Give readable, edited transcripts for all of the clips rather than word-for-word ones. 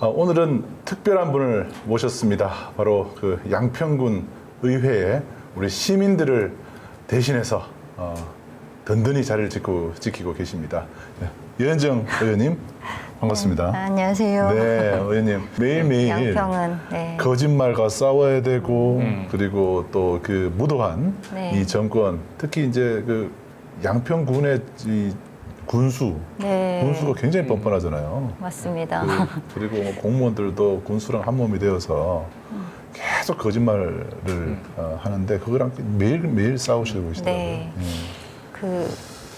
오늘은 특별한 분을 모셨습니다. 바로 그 양평군 의회에 우리 시민들을 대신해서 든든히 자리를 지키고 계십니다. 네, 유현정 의원님 반갑습니다. 안녕하세요. 네, 의원님 매일매일 양평은 네. 거짓말과 싸워야 되고 그리고 또 그 무도한 네. 이 정권, 특히 이제 그 양평군의 이 군수가 굉장히 뻔뻔하잖아요. 맞습니다. 그리고 뭐 공무원들도 군수랑 한 몸이 되어서 계속 거짓말을 하는데 그거랑 매일 싸우시고 계시더라고요. 네.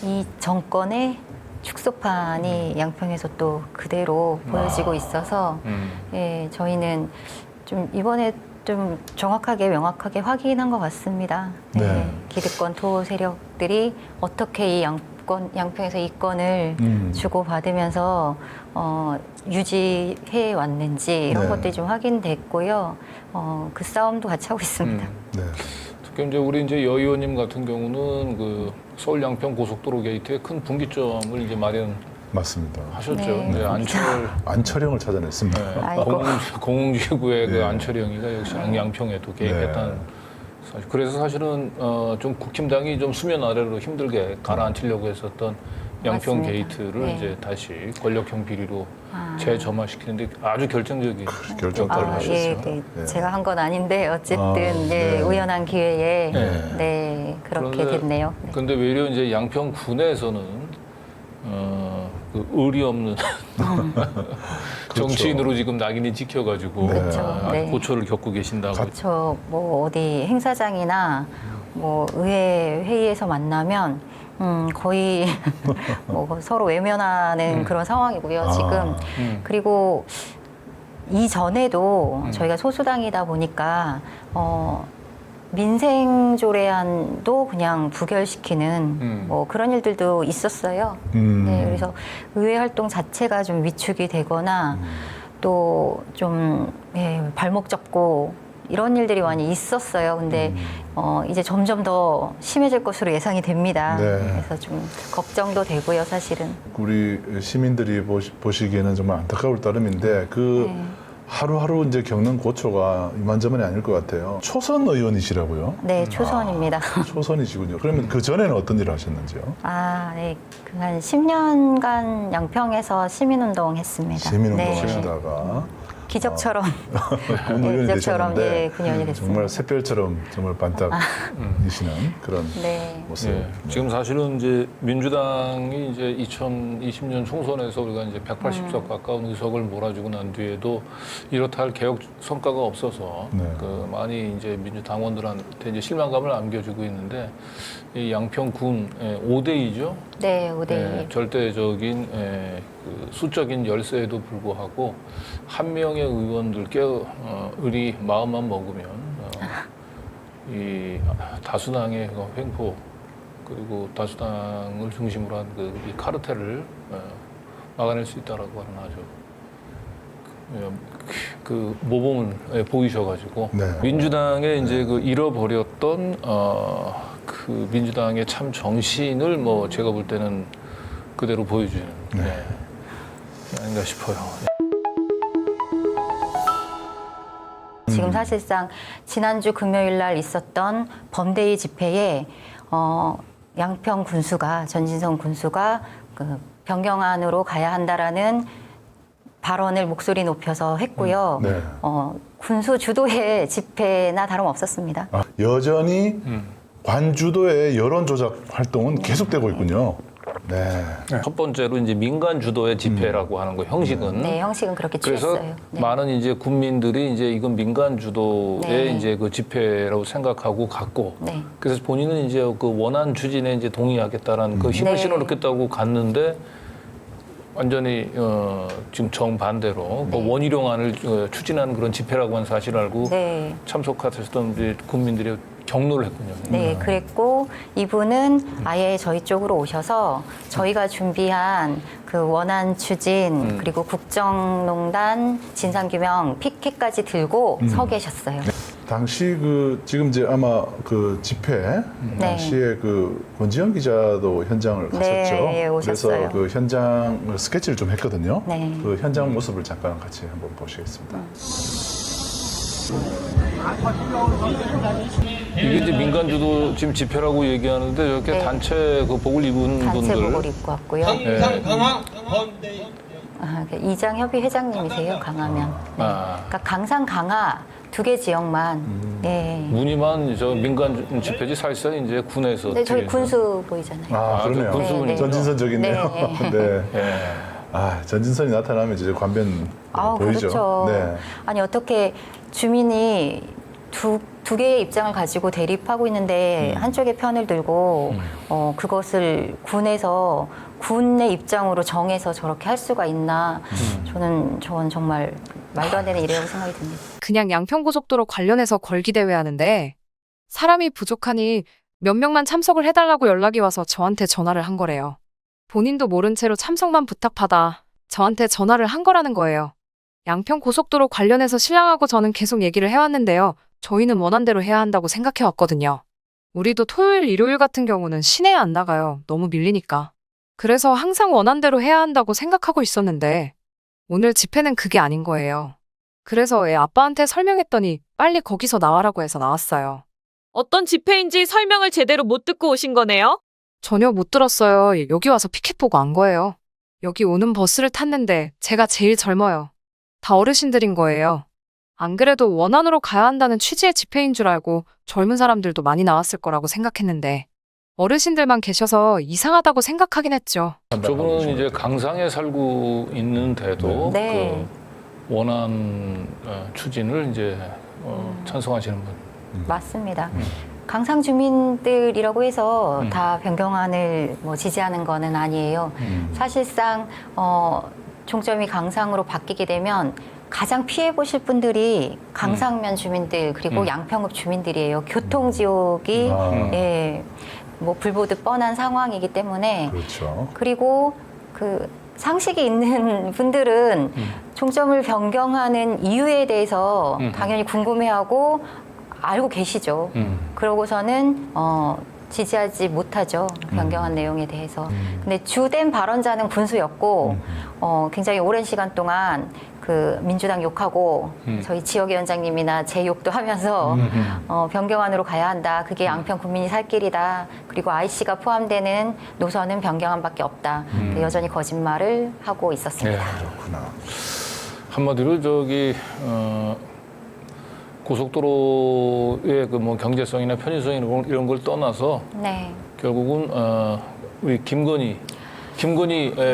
이 정권의 축소판이 양평에서 또 그대로 보여지고 있어서 예, 저희는 좀 이번에 좀 정확하게 명확하게 확인한 것 같습니다. 네. 기득권 토 세력들이 어떻게 이 양평에서 이권을 주고받으면서 유지해 왔는지 이런 네. 것들이 좀 확인됐고요. 그 싸움도 같이 하고 있습니다. 네. 특히 이제 우리 이제 여 의원님 같은 경우는 그 서울 양평 고속도로 게이트에 큰 분기점을 이제 맞습니다. 마련하셨죠. 네. 이제 안철형을 찾아냈습니다. 아이고. 공공지구의 네. 그 안철영이가 역시 양평에도 개입했다는. 사실 그래서 사실은 좀 국힘당이 좀 수면 아래로 힘들게 가라앉히려고 했었던 양평 맞습니다. 게이트를 네. 이제 다시 권력형 비리로 재점화시키는데 아주 결정적인 결정타를 역할을 하셨어요. 예, 하셨어요. 네. 제가 한 건 아닌데 어쨌든 네. 예, 우연한 기회에 네. 네, 그렇게 그런데- 됐네요. 네. 근데 외려 이제 양평군에서는 그 의리 없는 정치인으로 지금 낙인이 찍혀가지고 그렇죠. 네. 고초를 겪고 계신다고. 저 뭐 어디 행사장이나 뭐 의회 회의에서 만나면 거의 뭐 서로 외면하는 그런 상황이고요. 지금 그리고 이전에도 저희가 소수당이다 보니까 민생조례안도 그냥 부결시키는 뭐 그런 일들도 있었어요. 네, 그래서 의회 활동 자체가 좀 위축이 되거나 또 좀 발목 잡고 이런 일들이 많이 있었어요. 근데 이제 점점 더 심해질 것으로 예상이 됩니다. 네. 그래서 좀 걱정도 되고요, 사실은. 우리 시민들이 보시기에는 정말 안타까울 따름인데 그 하루하루 이제 겪는 고초가 이만저만이 아닐 것 같아요. 초선 의원이시라고요? 네, 초선입니다. 초선이시군요. 그러면 그 전에는 어떤 일을 하셨는지요? 네. 한 10년간 양평에서 시민운동 했습니다. 시민운동 네. 하시다가 기적처럼 군의원이 기적처럼 되셨는데 군의원이 됐습니다. 정말 샛별처럼 정말 반짝이시는 그런 네. 모습. 네. 지금 사실은 이제 민주당이 이제 2020년 총선에서 우리가 이제 180석 가까운 의석을 몰아주고 난 뒤에도 이렇다 할 개혁 성과가 없어서 네. 그 많이 이제 민주당원들한테 이제 실망감을 안겨주고 있는데 이 양평군 5대2죠. 네, 5대2. 절대적인 그 수적인 열세에도 불구하고 한 명의 의원들께 의리 마음만 먹으면 이 다수당의 그 횡포 그리고 다수당을 중심으로 한 이 카르텔을 막아낼 수 있다라고 하는 아주 그 모범을 보이셔가지고 네. 민주당의 이제 그 잃어버렸던 그 민주당의 참 정신을 뭐 제가 볼 때는 그대로 보여주는 아닌가 싶어요. 지금 사실상 지난주 금요일 날 있었던 범대위 집회에 양평 군수가 전진성 군수가 그 변경안으로 가야 한다라는 발언을 목소리 높여서 했고요. 네. 군수 주도의 집회나 다름없었습니다. 여전히 관주도의 여론 조작 활동은 계속되고 있군요. 네. 첫 번째로 이제 민간 주도의 집회라고 하는 거 형식은 네, 형식은 그렇게 그래서 취했어요. 네. 많은 이제 국민들이 이제 이건 민간 주도의 네. 이제 그 집회라고 생각하고 갔고 네. 그래서 본인은 이제 그 원안 추진에 이제 동의하겠다라는 그 힘을 네. 실어놓겠다고 갔는데 완전히 지금 정반대로 그 원희룡안을 추진하는 그런 집회라고 하는 사실을 알고 네. 참석하셨던 우리 국민들이 격노를 했군요. 네, 그랬고 이분은 아예 저희 쪽으로 오셔서 저희가 준비한 그 원안 추진 그리고 국정농단 진상규명 피켓까지 들고 서 계셨어요. 당시 지금 이제 아마 집회 당시에 권지현 기자도 현장을 갔었죠. 네, 오셨어요. 그래서 현장 스케치를 좀 했거든요. 네. 현장 모습을 잠깐 같이 한번 보시겠습니다. 이게 이제 민간주도 지금 집회라고 얘기하는데 저렇게 네. 단체 복을 입은 단체 분들. 복을 입고 왔고요. 네. 이장협의 회장님이세요, 강하면. 네. 그러니까 강상, 강하 두 개 지역만. 네. 무늬만 저 민간 집회지 사실상 이제 군에서. 네, 저희 드리는. 군수 보이잖아요. 그러네요. 군수분이죠. 전진선적이네요. 네. 네. 예. 전진선이 나타나면 이제 관변 보이죠. 그렇죠. 네. 아니, 어떻게 주민이 두 개의 입장을 가지고 대립하고 있는데 한쪽의 편을 들고 그것을 군에서 군의 입장으로 정해서 저렇게 할 수가 있나. 저는 정말 말도 안 되는 일이라고 생각이 듭니다. 그냥 양평고속도로 관련해서 걸기대회 하는데 사람이 부족하니 몇 명만 참석을 해달라고 연락이 와서 저한테 전화를 한 거래요. 본인도 모른 채로 참석만 부탁받아 저한테 전화를 한 거라는 거예요. 양평고속도로 관련해서 신랑하고 저는 계속 얘기를 해왔는데요. 저희는 원한대로 해야 한다고 생각해왔거든요. 우리도 토요일, 일요일 같은 경우는 시내에 안 나가요. 너무 밀리니까. 그래서 항상 원한대로 해야 한다고 생각하고 있었는데 오늘 집회는 그게 아닌 거예요. 그래서 애 아빠한테 설명했더니 빨리 거기서 나와라고 해서 나왔어요. 어떤 집회인지 설명을 제대로 못 듣고 오신 거네요? 전혀 못 들었어요. 여기 와서 피켓 보고 안 거예요. 여기 오는 버스를 탔는데 제가 제일 젊어요. 다 어르신들인 거예요. 안 그래도 원안으로 가야 한다는 취지의 집회인 줄 알고 젊은 사람들도 많이 나왔을 거라고 생각했는데 어르신들만 계셔서 이상하다고 생각하긴 했죠. 저분은 이제 강상에 살고 있는데도 네. 그 원안 추진을 이제 찬성하시는 분. 맞습니다. 강상 주민들이라고 해서 다 변경안을 지지하는 거는 아니에요. 사실상 종점이 강상으로 바뀌게 되면 가장 피해 보실 분들이 강상면 주민들 그리고 양평읍 주민들이에요. 교통 지옥이 불보듯 뻔한 상황이기 때문에 그렇죠. 그리고 상식이 있는 분들은 종점을 변경하는 이유에 대해서 당연히 궁금해하고 알고 계시죠. 그러고서는 지지하지 못하죠. 변경한 내용에 대해서. 근데 주된 발언자는 군수였고 굉장히 오랜 시간 동안 민주당 욕하고 저희 지역위원장님이나 제 욕도 하면서 변경안으로 가야 한다. 그게 양평 국민이 살 길이다. 그리고 IC가 포함되는 노선은 변경안밖에 없다. 여전히 거짓말을 하고 있었습니다. 그렇구나. 한마디로 고속도로의 경제성이나 편의성 이런 걸 떠나서 네. 결국은 우리 김건희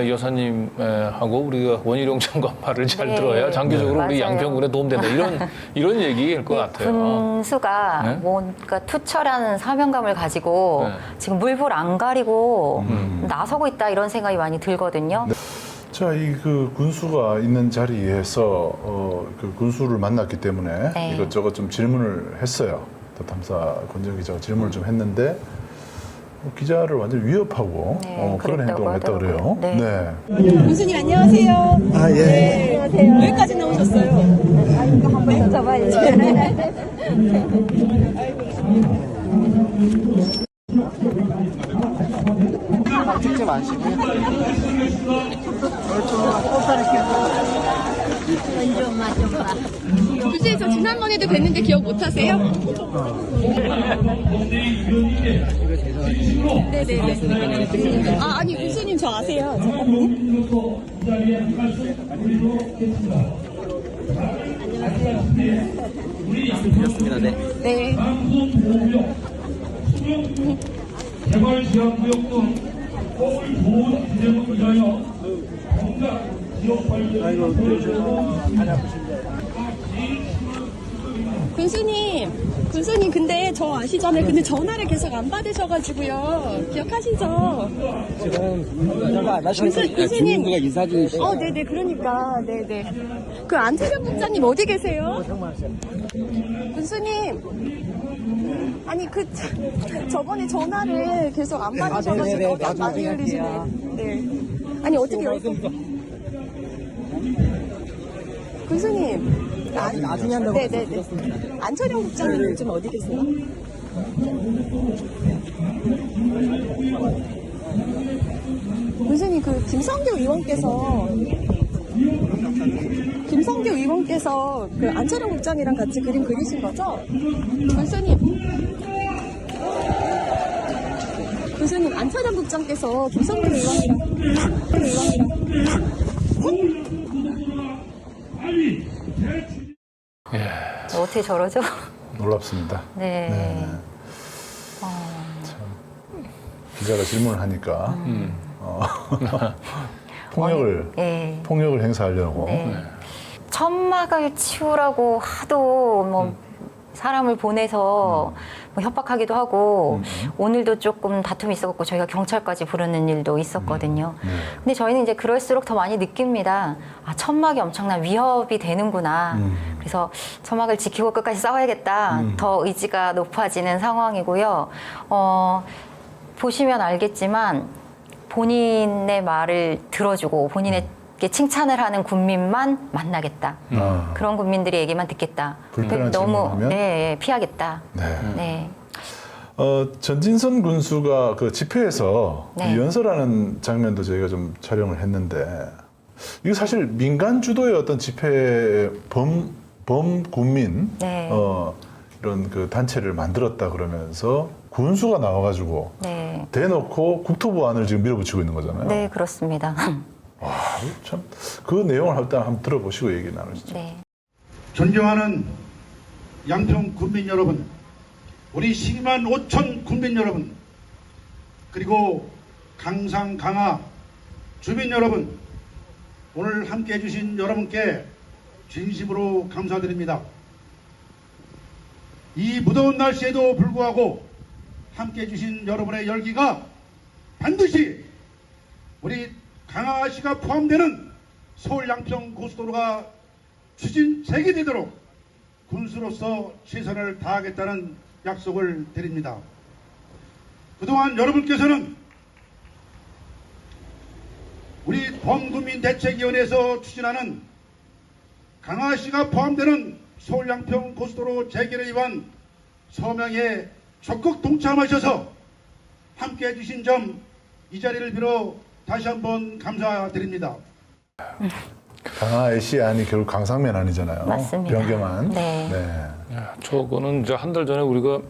여사님하고 우리가 원희룡 장관 말을 잘 네, 들어야 장기적으로 우리 맞아요. 양평군에 도움된다. 이런 얘기일 것 같아요. 군수가 네? 뭔가 투철한 사명감을 가지고 네. 지금 물불 안 가리고 나서고 있다 이런 생각이 많이 들거든요. 자, 군수가 있는 자리에서 군수를 만났기 때문에 네. 이것저것 좀 질문을 했어요. 탐사 권지현 기자가 질문을 좀 했는데 기자를 완전 위협하고 네, 그런 그랬다고 행동을 했다 그래요. 하더라고요. 네. 군수님 안녕하세요. 아, 예. 네. 안녕하세요. 여기까지 나오셨어요. 아이고 한번 더 잡아야지. 찍지 마시고요. 군수님 저 지난번에도 뵀는데 기억 못하세요? 네네네. 아니 군수님 저 아세요? 잠깐만요. 그렇습니다. 네. 네. 군수님 근데 저 아시잖아요. 근데 전화를 계속 안 받으셔가지고요. 기억하시죠? 지금 전화 안 하시는 군수님. 주민구가 인사 중이시죠? 네네 그러니까 네네. 그 안태경 국장님 어디 계세요? 군수님. 아니 저번에 전화를 계속 안 받으셔가지고 네네네. 나중에 많이 흘리시네. 연락해요. 네. 아니 어떻게 여기서 군수님 나중에 한다고 네네네. 안철영 국장님 요즘 어디 계세요? 교수님 그 김성규 의원께서 그 안철영 국장이랑 같이 그림 그리신 거죠? 교수님 안철영 국장께서 김성규 의원이랑 어떻게 저러죠? 놀랍습니다. 네. 기자가 질문을 하니까 폭력을 네. 폭력을 행사하려고. 네. 천막을 치우라고 하도 뭐 사람을 보내서 뭐 협박하기도 하고 오늘도 조금 다툼이 있었고 저희가 경찰까지 부르는 일도 있었거든요. 근데 저희는 이제 그럴수록 더 많이 느낍니다. 아, 천막이 엄청난 위협이 되는구나. 그래서 천막을 지키고 끝까지 싸워야겠다. 더 의지가 높아지는 상황이고요. 보시면 알겠지만 본인의 말을 들어주고 본인에게 칭찬을 하는 군민만 만나겠다. 그런 군민들의 얘기만 듣겠다. 불편한 너무 질문하면? 네, 피하겠다. 네. 네. 전진선 군수가 그 집회에서 네. 그 연설하는 장면도 저희가 좀 촬영을 했는데 이거 사실 민간 주도의 어떤 집회 범군민 네. 이런 그 단체를 만들었다 그러면서 군수가 나와가지고 네. 대놓고 국토보안을 지금 밀어붙이고 있는 거잖아요. 네, 그렇습니다. 와, 참 그 내용을 일단 한번 들어보시고 얘기 나누시죠. 네. 존경하는 양평 군민 여러분, 우리 12만 5천 군민 여러분, 그리고 강상 강하 주민 여러분, 오늘 함께해 주신 여러분께 진심으로 감사드립니다. 이 무더운 날씨에도 불구하고 함께해 주신 여러분의 열기가 반드시 우리 강화시가 포함되는 서울 양평 고속도로가 추진 재개되도록 군수로서 최선을 다하겠다는 약속을 드립니다. 그동안 여러분께서는 우리 범국민대책위원회에서 추진하는 강화시가 포함되는 서울 양평 고속도로 재개를 위한 서명에 적극 동참하셔서 함께해 주신 점 이 자리를 빌어 다시 한번 감사드립니다. 강화 애시안이 결국 강상면 아니잖아요. 맞습니다. 변경안. 네. 저거는 이제 한 달 전에 우리가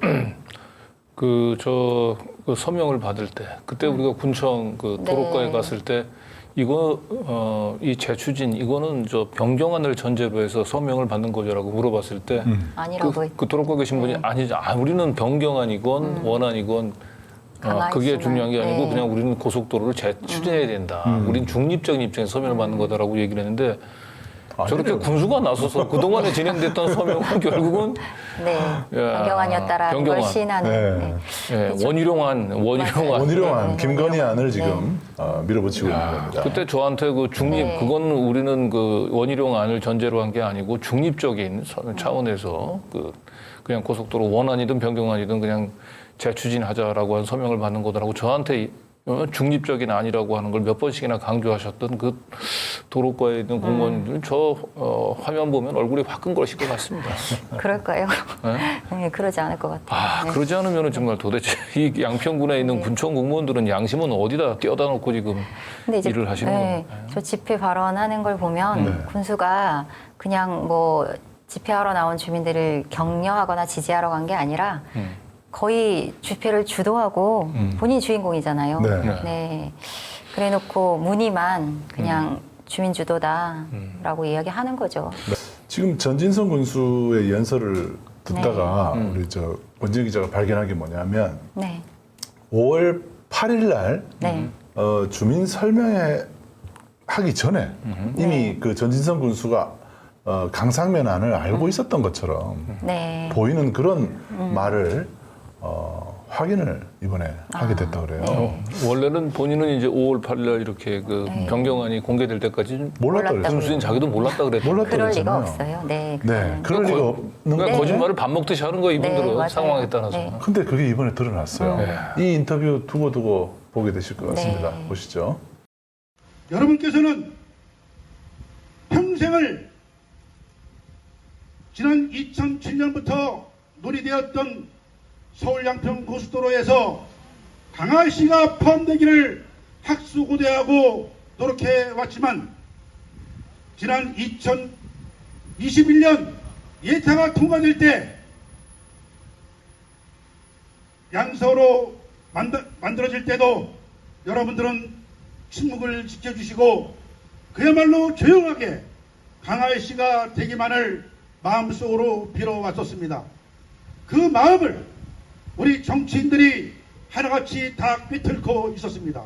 그 서명을 받을 때 그때 우리가 군청 그 도로가에 네. 갔을 때 이거 이 재추진 이거는 저 변경안을 전제로 해서 서명을 받는 거죠라고 물어봤을 때 아니라고 그 도로가 계신 분이 아니죠. 우리는 변경안이건 원안이건 가만히 그게 있으면, 중요한 게 아니고 네. 그냥 우리는 고속도로를 재추진해야 된다. 우린 중립적인 입장에서 서명을 받는 거다라고 얘기를 했는데 저렇게 군수가 나서서 그동안에 진행됐던 서명은 결국은 네. 변경안이었다라는 걸 변경안. 시인하는. 네. 네. 원희룡안 원희룡안, 네. 김건희 안을 네. 지금 밀어붙이고 있는 겁니다. 그때 저한테 그 중립 네. 그건 우리는 그 원희룡안을 전제로 한 게 아니고 중립적인 차원에서 그냥 고속도로 원안이든 변경안이든 그냥 재추진하자라고 한 서명을 받는 거더라고 저한테 중립적인 안이라고 하는 걸 몇 번씩이나 강조하셨던 그 도로과에 있는 공무원들은 저 화면 보면 얼굴이 화끈거리실 것 같습니다. 그럴까요? 네? 네, 그러지 않을 것 같아요. 네. 그러지 않으면 정말 도대체 이 양평군에 있는 군청 공무원들은 양심은 어디다 띄어다 놓고 지금 근데 이제 일을 하시는 네, 겁니까? 저 집회 발언하는 걸 보면 군수가 그냥 뭐 집회하러 나온 주민들을 격려하거나 지지하러 간 게 아니라 거의 집회를 주도하고 본인이 주인공이잖아요. 네. 네. 그래놓고 문의만 그냥 주민 주도다라고 이야기하는 거죠. 지금 전진선 군수의 연설을 듣다가 우리 저 원진 기자가 발견한 게 뭐냐면 네. 5월 8일 날 네. 주민 설명회 하기 전에 이미 그 전진선 군수가 강상면안을 알고 있었던 것처럼 네. 보이는 그런 말을 확인을 이번에 하게 됐다 그래요. 네. 원래는 본인은 이제 5월 8일 이렇게 그 변경안이 공개될 때까지 몰랐다 몰랐다고 그랬어요. 군수인 자기도 몰랐다 그랬죠. 몰랐다 그럴 그랬잖아요. 리가 없어요. 네. 네, 그럴 그러니까 리가 없는 그러니까 거. 거짓말을 밥 먹듯이 하는 거예요, 이분들은 네, 맞아요. 상황에 따라서. 네. 근데 그게 이번에 드러났어요. 이 인터뷰 두고두고 보게 되실 것 같습니다. 네. 보시죠. 여러분께서는 평생을 지난 2007년부터 논의되었던 서울 양평 고속도로에서 강화시가 포함되기를 학수고대하고 노력해 왔지만 지난 2021년 예타가 통과될 때 양서로 만들어질 때도 여러분들은 침묵을 지켜주시고 그야말로 조용하게 강화시가 되기만을 마음속으로 빌어왔었습니다. 그 마음을 우리 정치인들이 하나같이 다 꿰뚫고 있었습니다.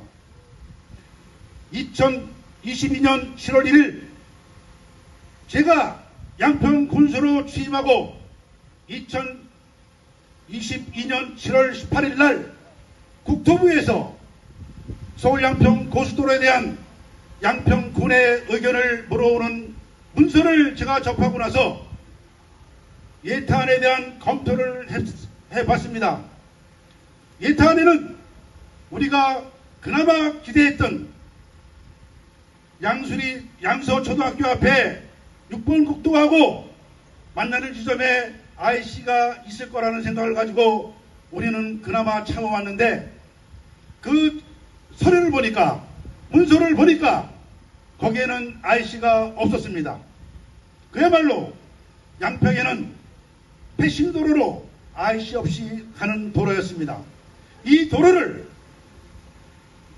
2022년 7월 1일 제가 양평 군수로 취임하고 2022년 7월 18일 날 국토부에서 서울 양평 고속도로에 대한 양평군의 의견을 물어오는 문서를 제가 접하고 나서 예타안에 대한 검토를 해봤습니다. 예타안에는 우리가 그나마 기대했던 양서초등학교 앞에 6번 국도하고 만나는 지점에 IC가 있을 거라는 생각을 가지고 우리는 그나마 참아왔는데 그 서류를 보니까 문서를 보니까 거기에는 IC가 없었습니다. 그야말로 양평에는 패신도로로 IC 없이 가는 도로였습니다. 이 도로를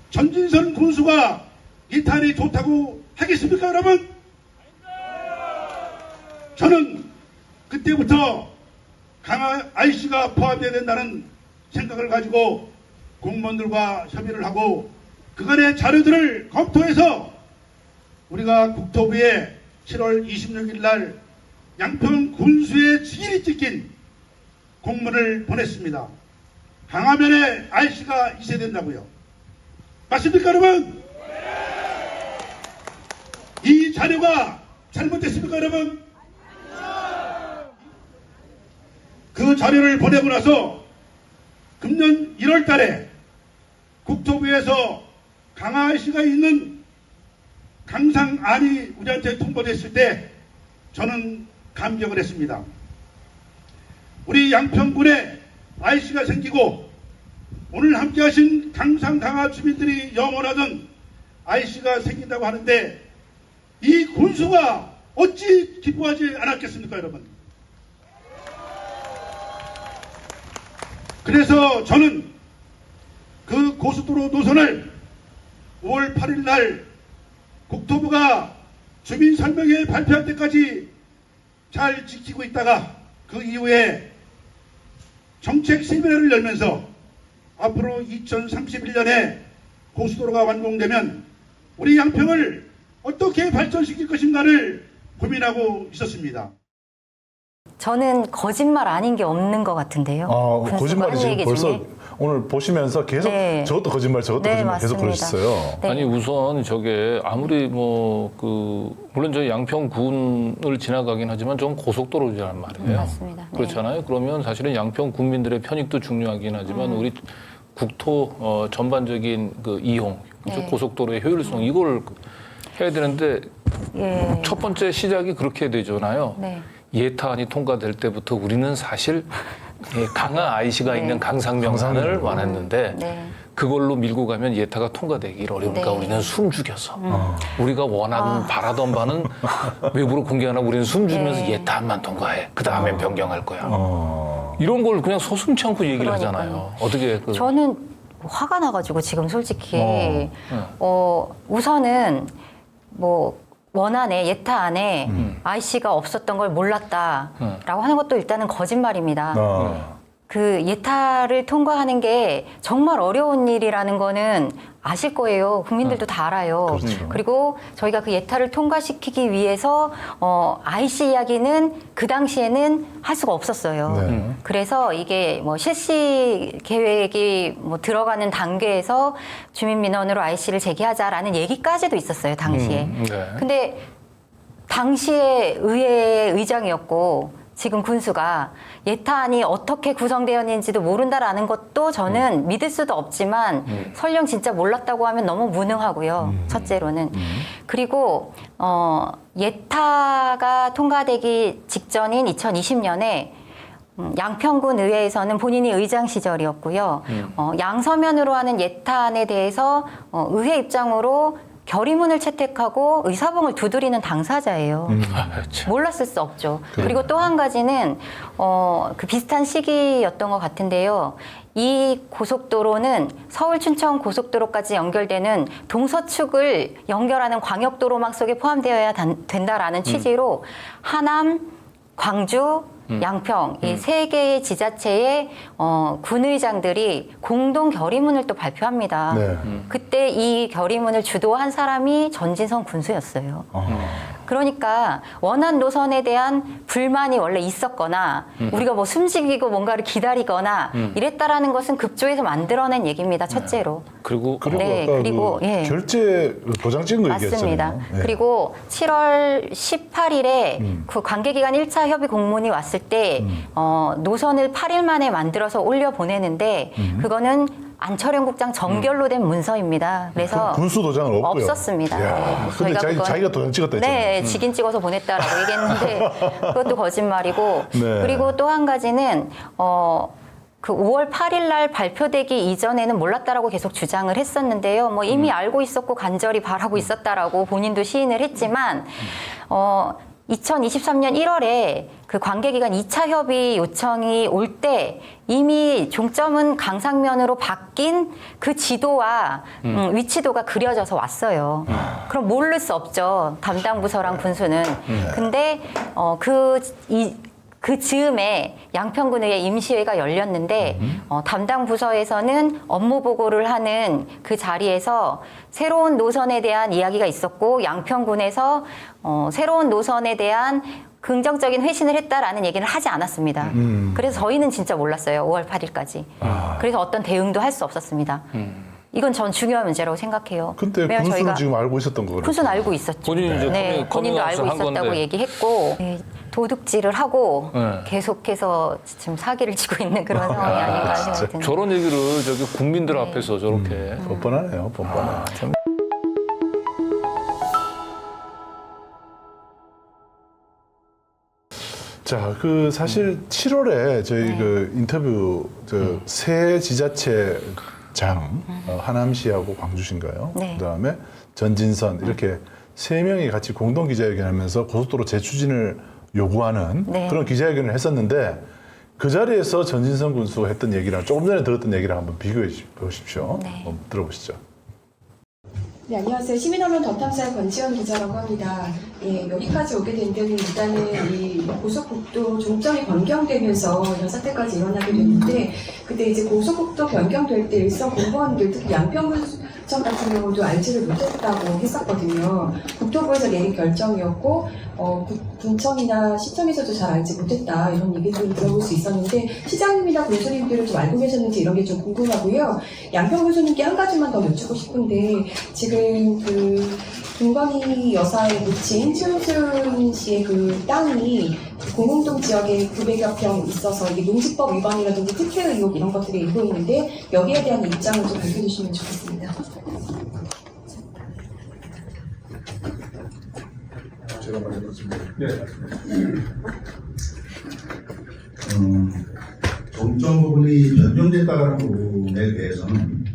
전진선 군수가 예탄이 좋다고 하겠습니까, 여러분? 저는 그때부터 강화 IC가 포함되어야 된다는 생각을 가지고 공무원들과 협의를 하고 그간의 자료들을 검토해서 우리가 국토부에 7월 26일 날 양평 군수의 직인이 찍힌 공문을 보냈습니다. 강화면에 IC가 있어야 된다고요. 맞습니까, 여러분? 이 자료가 잘못됐습니까, 여러분? 그 자료를 보내고 나서 금년 1월 달에 국토부에서 강화시가 있는 강상안이 우리한테 통보됐을 때 저는 감격을 했습니다. 우리 양평군에 IC가 생기고 오늘 함께하신 강상 강화 주민들이 영원하던 IC가 생긴다고 하는데 이 군수가 어찌 기뻐하지 않았겠습니까, 여러분? 그래서 저는 그 고속도로 노선을 5월 8일 날 국토부가 주민 설명회 발표할 때까지 잘 지키고 있다가 그 이후에 정책 세미나를 열면서 앞으로 2031년에 고속도로가 완공되면 우리 양평을 어떻게 발전시킬 것인가를 고민하고 있었습니다. 저는 거짓말 아닌 게 없는 것 같은데요. 군수가 거짓말이 한 지금 얘기 벌써 중에. 오늘 보시면서 계속 네. 저것도 거짓말 저것도 네, 거짓말 계속 맞습니다. 그러셨어요. 네. 아니 우선 저게 아무리 물론 저희 양평군을 지나가긴 하지만 좀 고속도로란 말이에요. 맞습니다. 네. 그렇잖아요. 그러면 사실은 양평 군민들의 편익도 중요하긴 하지만 우리 국토 전반적인 그 이용, 네. 고속도로의 효율성 이걸 해야 되는데 예. 첫 번째 시작이 그렇게 되잖아요. 네. 예타안이 통과될 때부터 우리는 사실 강화 IC가 네. 있는 강상명산을 원했는데 네. 그걸로 밀고 가면 예타가 통과되기 어려우니까 네. 우리는 숨죽여서 우리가 원하는 바라던 바는 외부로 공개 안 하고 우리는 숨죽이면서 네. 예타안만 통과해. 그 다음엔 변경할 거야. 이런 걸 그냥 서슴치 않고 얘기를 그러니까요. 하잖아요. 어떻게 저는 화가 나가지고 지금 솔직히 우선은 뭐 원안에 예타안에 IC가 없었던 걸 몰랐다라고 하는 것도 일단은 거짓말입니다. 그 예타를 통과하는 게 정말 어려운 일이라는 거는 아실 거예요. 국민들도 다 알아요. 그렇죠. 그리고 저희가 그 예타를 통과시키기 위해서 IC 이야기는 그 당시에는 할 수가 없었어요. 네. 그래서 이게 뭐 실시 계획이 뭐 들어가는 단계에서 주민민원으로 IC를 제기하자라는 얘기까지도 있었어요, 당시에. 네. 근데 당시에 의회 의장이었고 지금 군수가 예탄이 어떻게 구성되었는지도 모른다라는 것도 저는 믿을 수도 없지만 설령 진짜 몰랐다고 하면 너무 무능하고요. 첫째로는. 그리고 예타가 통과되기 직전인 2020년에 양평군 의회에서는 본인이 의장 시절이었고요. 양서면으로 하는 예탄에 대해서 의회 입장으로 결의문을 채택하고 의사봉을 두드리는 당사자예요. 몰랐을 수 없죠. 그리고 또 한 가지는 그 비슷한 시기였던 것 같은데요. 이 고속도로는 서울 춘천 고속도로까지 연결되는 동서축을 연결하는 광역도로망 속에 포함되어야 된다라는 취지로 하남, 광주, 양평 이 세 개의 지자체의 군의장들이 공동 결의문을 또 발표합니다. 네. 그때 이 결의문을 주도한 사람이 전진성 군수였어요. 그러니까 원한 노선에 대한 불만이 원래 있었거나 우리가 뭐 숨지기고 뭔가를 기다리거나 이랬다라는 것은 급조해서 만들어낸 얘기입니다. 첫째로. 그리고 네, 아까 그리고, 그 예. 결제 도장 찍은 거 맞습니다. 얘기했잖아요. 예. 그리고 7월 18일에 그 관계기관 1차 협의 공문이 왔을 때 노선을 8일 만에 만들어서 올려 보내는데 그거는 안철현 국장 정결로 된 문서입니다. 그래서 군수 도장은 없고요. 없었습니다. 이야, 네, 근데 저희가 자기가 도장 찍었다 했잖아요. 네, 직인 찍어서 보냈다라고 얘기했는데 그것도 거짓말이고 네. 그리고 또 한 가지는 그 5월 8일 날 발표되기 이전에는 몰랐다라고 계속 주장을 했었는데요. 뭐 이미 알고 있었고 간절히 바라고 있었다라고 본인도 시인을 했지만 2023년 1월에 그 관계기관 2차 협의 요청이 올 때 이미 종점은 강상면으로 바뀐 그 지도와 위치도가 그려져서 왔어요. 그럼 모를 수 없죠. 담당 부서랑 군수는. 근데 그 즈음에 양평군의회 임시회가 열렸는데 담당 부서에서는 업무 보고를 하는 그 자리에서 새로운 노선에 대한 이야기가 있었고 양평군에서 새로운 노선에 대한 긍정적인 회신을 했다라는 얘기를 하지 않았습니다. 그래서 저희는 진짜 몰랐어요. 5월 8일까지. 그래서 어떤 대응도 할 수 없었습니다. 이건 전 중요한 문제라고 생각해요. 근데 왜냐면 군수는 저희가 지금 알고 있었던 거예요. 군수는 알고 있었죠. 본인이 이제 네, 본인도 커밍아웃을 알고 한 있었다고 건데. 얘기했고 네, 도둑질을 하고 네. 계속해서 지금 사기를 치고 있는 그런 상황이 아닌가 생각이 듭니다. 저런 얘기를 저기 국민들 앞에서 저렇게 뻔뻔하네요. 뻔뻔해. 참. 자, 그 사실 7월에 저희 그 인터뷰 새 지자체장 하남시하고 광주시인가요? 네. 그다음에 전진선 이렇게 세 명이 같이 공동 기자회견하면서 고속도로 재추진을 요구하는 네. 그런 기자회견을 했었는데 그 자리에서 전진선 군수가 했던 얘기랑 조금 전에 들었던 얘기랑 한번 비교해 보십시오. 네. 한번 들어보시죠. 네, 안녕하세요. 시민언론 덧탐사의 권지현 기자라고 합니다. 예, 여기까지 오게 된 데는 일단은 이 고속국도 종점이 변경되면서 이런 사태까지 일어나게 됐는데, 그때 이제 고속국도 변경될 때 일선 공무원들, 특히 양평군청 같은 경우도 알지를 못했다고 했었거든요. 국토부에서 내린 결정이었고, 군청이나 시청에서도 잘 알지 못했다, 이런 얘기들을 들어볼 수 있었는데, 시장님이나 군수님들은 좀 알고 계셨는지 이런 게 좀 궁금하고요. 양평군수님께 한 가지만 더 여쭙고 싶은데, 지금 그 김건희 여사의 모친 최은순 씨의 그 땅이 공흥동 지역에 900여 평 있어서 이게 농지법 위반이라든지 특혜 의혹 이런 것들이 일고 있는데 여기에 대한 입장을 좀 밝혀 주시면 좋겠습니다. 제가 말해봤습니다. 네. 종점 부분이 변경됐다는 부분에 대해서는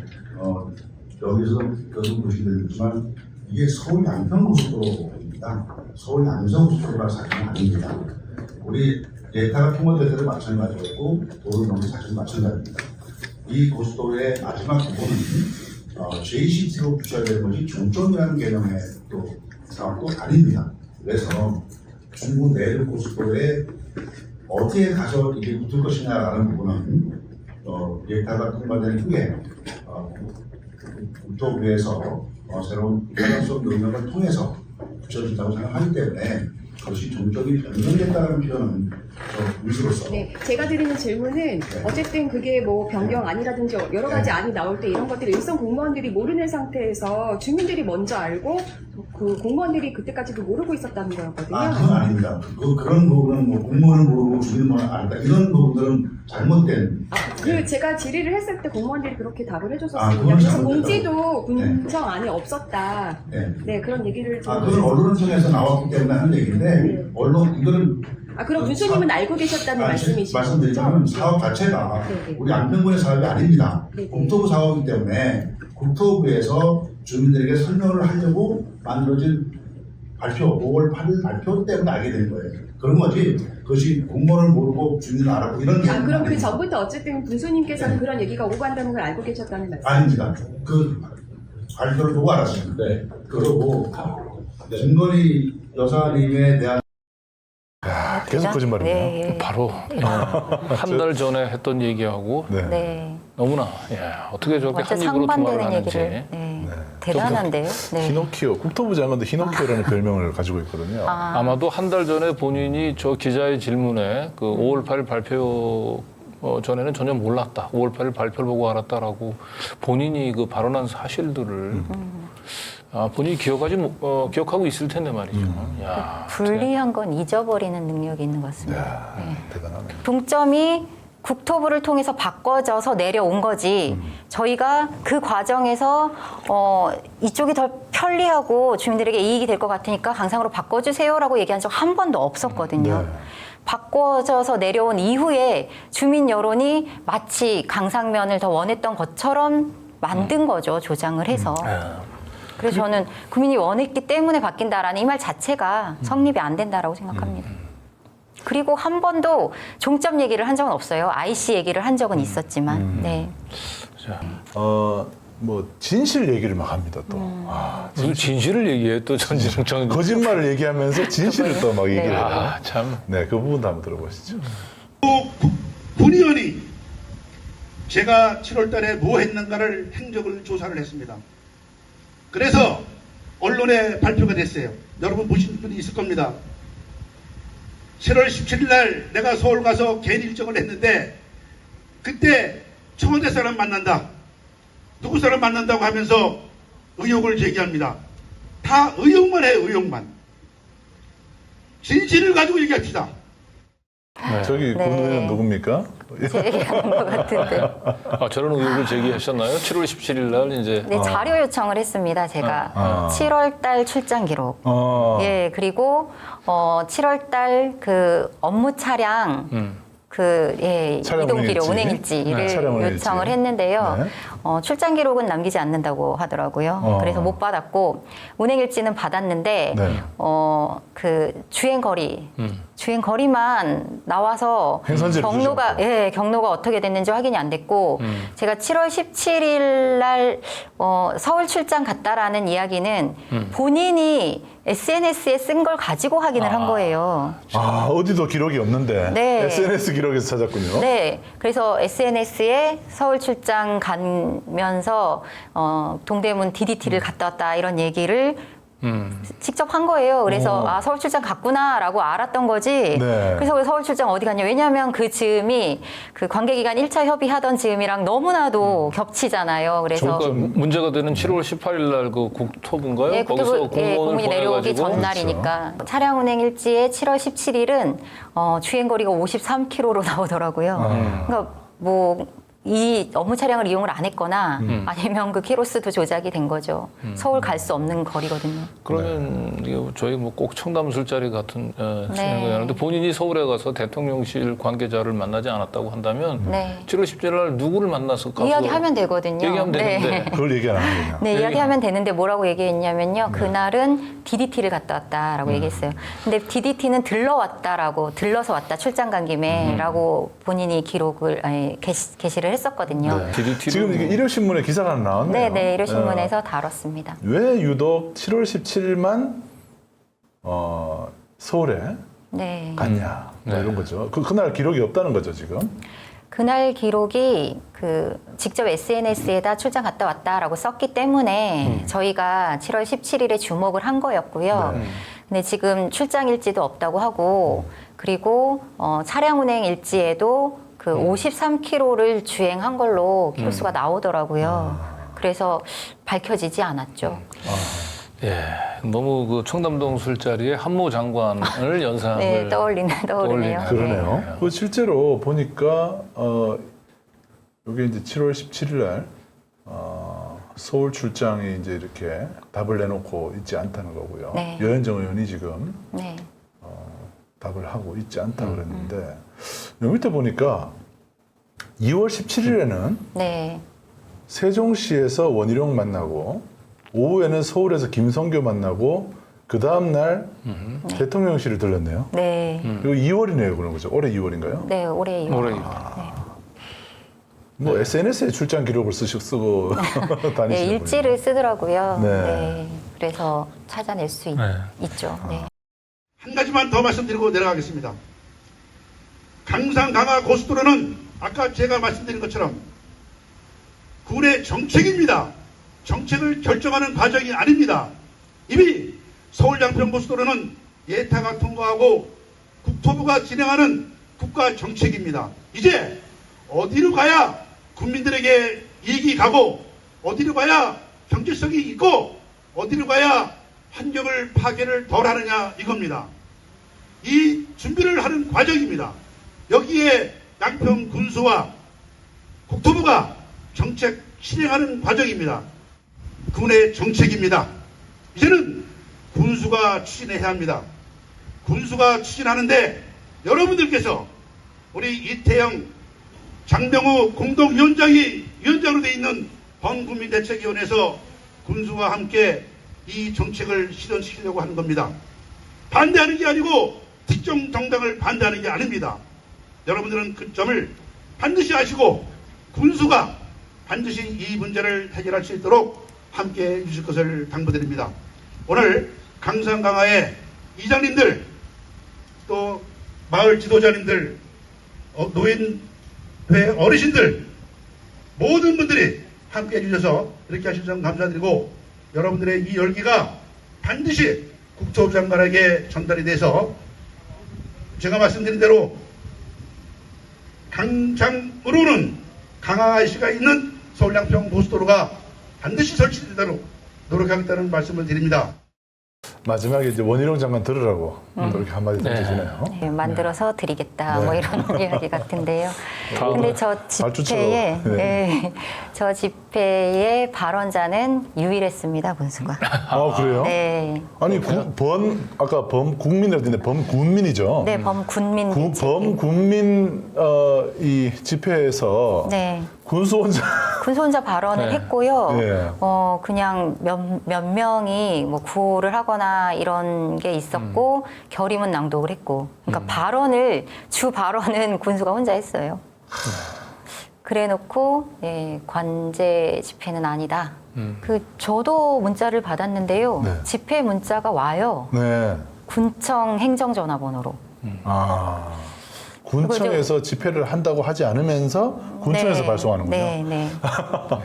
여기서 계속 보시게 되지만 이게 서울 양평고속도로입니다. 서울 양성고속도로라 사실은 아닙니다. 우리 예타가 통과될 때도 마찬가지였고 도로명도 사실 마찬가지입니다. 이 고속도로의 마지막 부분은 JCT로 붙여야 되는 것이 종점이라는 개념의 또 아닙니다. 그래서 중부 내륙 고속도로에 어디에 가서 이게 붙을 것이냐라는 부분은 예타가 통과된 후에 국토부에서 새로운 현황성 능력을 통해서 붙여준다고 생각하기 때문에 그것이 종적이 변경됐다는 표현은 우리로서 네, 제가 드리는 질문은 어쨌든 그게 뭐 변경 아니라든지 여러 가지 안이 나올 때 이런 것들을 일선 공무원들이 모르는 상태에서 주민들이 먼저 알고 그 공무원들이 그때까지도 모르고 있었다는 거였거든요. 그건 아닙니다. 그런 부분은 뭐 공무원은 모르고 주민만 알다 이런 부분들은 잘못된. 제가 질의를 했을 때 공무원들이 그렇게 답을 해줬었습니다. 그건 그래서 잘못됐다고. 공지도 군청 안에 없었다. 네. 네, 그런 얘기를 좀. 그건 언론을 통해서 나왔기 때문에 하는 얘기인데 언론 이거는. 그럼 군수님은 알고 계셨다는 말씀이시죠? 말씀드리자면 사업 자체가 네네. 우리 안평군의 사업이 아닙니다. 네네. 국토부 사업이기 때문에 국토부에서 주민들에게 설명을 하려고 만들어진 발표, 5월 8일 발표 때문에 알게 된 거예요. 그런 거지. 그것이 공무원을 모르고 주민을 알았고 이런 게 그럼 그 아닙니다. 전부터 어쨌든 군수님께서는 네. 그런 얘기가 오고 간다는 걸 알고 계셨다는 말씀? 아닙니다. 그 발표를 보고 알았습니다. 그러고 김건희 여사님에 대한 계속 거짓말이네요. 네. 바로 한 달 전에 했던 얘기하고 네. 네. 너무나 어떻게 저렇게 완전 한 입으로 말을 상반되는 하는지. 얘기를. 네. 대단한데요. 네. 히노키오, 국토부 장관도 히노키오라는 별명을 가지고 있거든요. 아마도 한 달 전에 본인이 저 기자의 질문에 그 5월 8일 발표 전에는 전혀 몰랐다. 5월 8일 발표를 보고 알았다라고 본인이 그 발언한 사실들을 본인이 기억하고 있을 텐데 말이죠. 야, 불리한 건 잊어버리는 능력이 있는 것 같습니다. 네. 대단하네요. 중점이 국토부를 통해서 바꿔져서 내려온 거지. 저희가 그 과정에서 이쪽이 더 편리하고 주민들에게 이익이 될 것 같으니까 강상으로 바꿔주세요라고 얘기한 적 한 번도 없었거든요. 네. 바꿔져서 내려온 이후에 주민 여론이 마치 강상면을 더 원했던 것처럼 만든 거죠. 조장을 해서. 그래서 저는 국민이 원했기 때문에 바뀐다라는 이 말 자체가 성립이 안 된다라고 생각합니다. 그리고 한 번도 종점 얘기를 한 적은 없어요. IC 얘기를 한 적은 있었지만. 네. 뭐 진실 얘기를 막 합니다 또. 무슨 진실을 얘기해 또 전지정 거짓말을 얘기하면서 진실을 또 막 얘기를 해요. 참. 네, 그 부분도 한번 들어보시죠. 군의원이 제가 7월 달에 뭐 했는가를 행적을 조사를 했습니다. 그래서 언론에 발표가 됐어요. 여러분 보신 분이 있을 겁니다. 7월 17일 날 내가 서울 가서 개인 일정을 했는데 그때 청와대 사람 만난다. 누구 사람 만난다고 하면서 의혹을 제기합니다. 다 의혹만 해요. 의혹만. 진실을 가지고 얘기합시다. 저기 네. 군의원 누굽니까? 제 얘기하는 것 같은데. 저런 의혹을 제기하셨나요? 7월 17일 날 이제. 네, 자료 요청을 했습니다. 제가 7월 달 출장 기록. 예, 그리고 7월 달 그 업무 차량 차량 이동 기록, 운행 운행 일지. 일지를 차량 운행 요청을 일지. 했는데요. 네. 출장 기록은 남기지 않는다고 하더라고요. 그래서 못 받았고 운행 일지는 받았는데 네. 그 주행 거리만 나와서 행선지를 경로가 어떻게 됐는지 확인이 안 됐고 제가 7월 17일 날 서울 출장 갔다라는 이야기는 본인이 SNS에 쓴 걸 가지고 확인을 한 거예요. 어디도 기록이 없는데 네. SNS 기록에서 찾았군요. 네, 그래서 SNS에 서울 출장 가면서 동대문 DDT를 갔다 왔다 이런 얘기를 직접 한 거예요. 그래서 서울 출장 갔구나라고 알았던 거지. 네. 그래서 왜 서울 출장 어디 갔냐? 왜냐하면 그 즈음이 그 관계기관 1차 협의하던 즈음이랑 너무나도 겹치잖아요. 그래서 그러니까 문제가 되는 7월 18일 날 그 국토부인가요? 네, 거기서 국토부, 공문이 내려오기 보내가지고 전날이니까 차량 운행 일지에 7월 17일은 주행 거리가 53km로 나오더라고요. 그러니까 뭐 이 업무 차량을 이용을 안 했거나 아니면 그 키로수도 조작이 된 거죠. 서울 갈 수 없는 거리거든요. 그러면 이게 저희 뭐 꼭 청담 술자리 같은 생각이 나는데 본인이 서울에 가서 대통령실 관계자를 만나지 않았다고 한다면 네. 7월 17일 날 누구를 만나서 가서 이야기하면 되거든요. 얘기하면 되는데 네. 그걸 얘기 안 하는군요. 네, 이야기하면 되는데 뭐라고 얘기했냐면요. 그날은 DDT를 갔다 왔다라고 얘기했어요. 근데 DDT는 들러서 왔다, 출장 간 김에라고 본인이 기록을, 게시를 했었거든요. 네. DDT 를 지금 이게 일요신문에 기사가 하나 나왔네요. 네, 일요신문에서 다뤘습니다. 왜 유독 7월 17일만 서울에 네. 갔냐 뭐 네. 이런 거죠. 그날 기록이 없다는 거죠 지금. 그날 기록이 그 직접 SNS에다 출장 갔다 왔다라고 썼기 때문에 저희가 7월 17일에 주목을 한 거였고요. 네. 근데 지금 출장 일지도 없다고 하고 그리고 차량 운행 일지에도 그 53km를 주행한 걸로 키로수가 나오더라고요. 그래서 밝혀지지 않았죠. 예, 너무 그 청담동 술자리에 한모 장관을 연상을 네, 떠오르네요. 그러네요. 네. 그 실제로 보니까 이게 이제 7월 17일 날 서울 출장이 이제 이렇게 답을 내놓고 있지 않다는 거고요. 네. 여현정 의원이 지금 네. 답을 하고 있지 않다 그랬는데 여기 밑에 보니까 2월 17일에는 네. 세종시에서 원희룡 만나고 오후에는 서울에서 김성교 만나고 그 다음 날 대통령실을 들렀네요. 네. 이거 2월이네요, 그런 거죠. 올해 2월인가요? 네, 올해 이후. 올해 뭐 SNS에 출장 기록을 쓰고 네, 다니시는 일지를 쓰더라고요. 네. 네. 그래서 찾아낼 수 있죠. 네. 한 가지만 더 말씀드리고 내려가겠습니다. 강상 강화 고속도로는 아까 제가 말씀드린 것처럼 군의 정책입니다. 정책을 결정하는 과정이 아닙니다. 이미 서울 양평 고속도로는 예타가 통과하고 국토부가 진행하는 국가 정책입니다. 이제 어디로 가야 국민들에게 이익이 가고 어디로 가야 경제성이 있고 어디로 가야 환경을 파괴를 덜 하느냐 이겁니다. 이 준비를 하는 과정입니다. 여기에 양평 군수와 국토부가 정책 실행하는 과정입니다. 군의 정책입니다. 이제는 군수가 추진해야 합니다. 군수가 추진하는데 여러분들께서 우리 이태영 장병우 위원장으로 되어 있는 범국민대책위원회에서 군수와 함께 이 정책을 실현시키려고 하는 겁니다. 반대하는 게 아니고 특정 정당을 반대하는 게 아닙니다. 여러분들은 그 점을 반드시 아시고 군수가 반드시 이 문제를 해결할 수 있도록 함께 해주실 것을 당부드립니다. 오늘 강상 강화의 이장님들 또 마을 지도자님들 노인회 어르신들 모든 분들이 함께 해주셔서 이렇게 하신 점 감사드리고 여러분들의 이 열기가 반드시 국토부 장관에게 전달이 돼서 제가 말씀드린 대로 당장으로는 강화시가 있는 서울 양평 고속도로가 반드시 설치되도록 노력하겠다는 말씀을 드립니다. 마지막에 이제 원희룡 장관 들으라고 이렇게 한마디 던져주네요. 네, 만들어서 드리겠다 네. 뭐 이런 이야기 같은데요. 다음은 근데 저 말투처럼. 집회에 네. 저 집회의 발언자는 유일했습니다, 군수가. 아, 그래요? 네. 아니 아까 범국민이라고 했는데 범군민이죠. 네, 범군민. 범국민 이 집회에서 네. 군수 혼자 군수 혼자 발언을 네. 했고요. 네. 그냥 몇 명이 뭐 구호를 하거나 이런 게 있었고 결의문 낭독을 했고, 그러니까 주 발언은 군수가 혼자 했어요. 그래놓고 관제 집회는 아니다. 저도 문자를 받았는데요. 네. 집회 문자가 와요. 네. 군청 행정전화번호로. 군청에서 집회를 한다고 하지 않으면서 군청에서 네, 발송하는군요. 네, 네.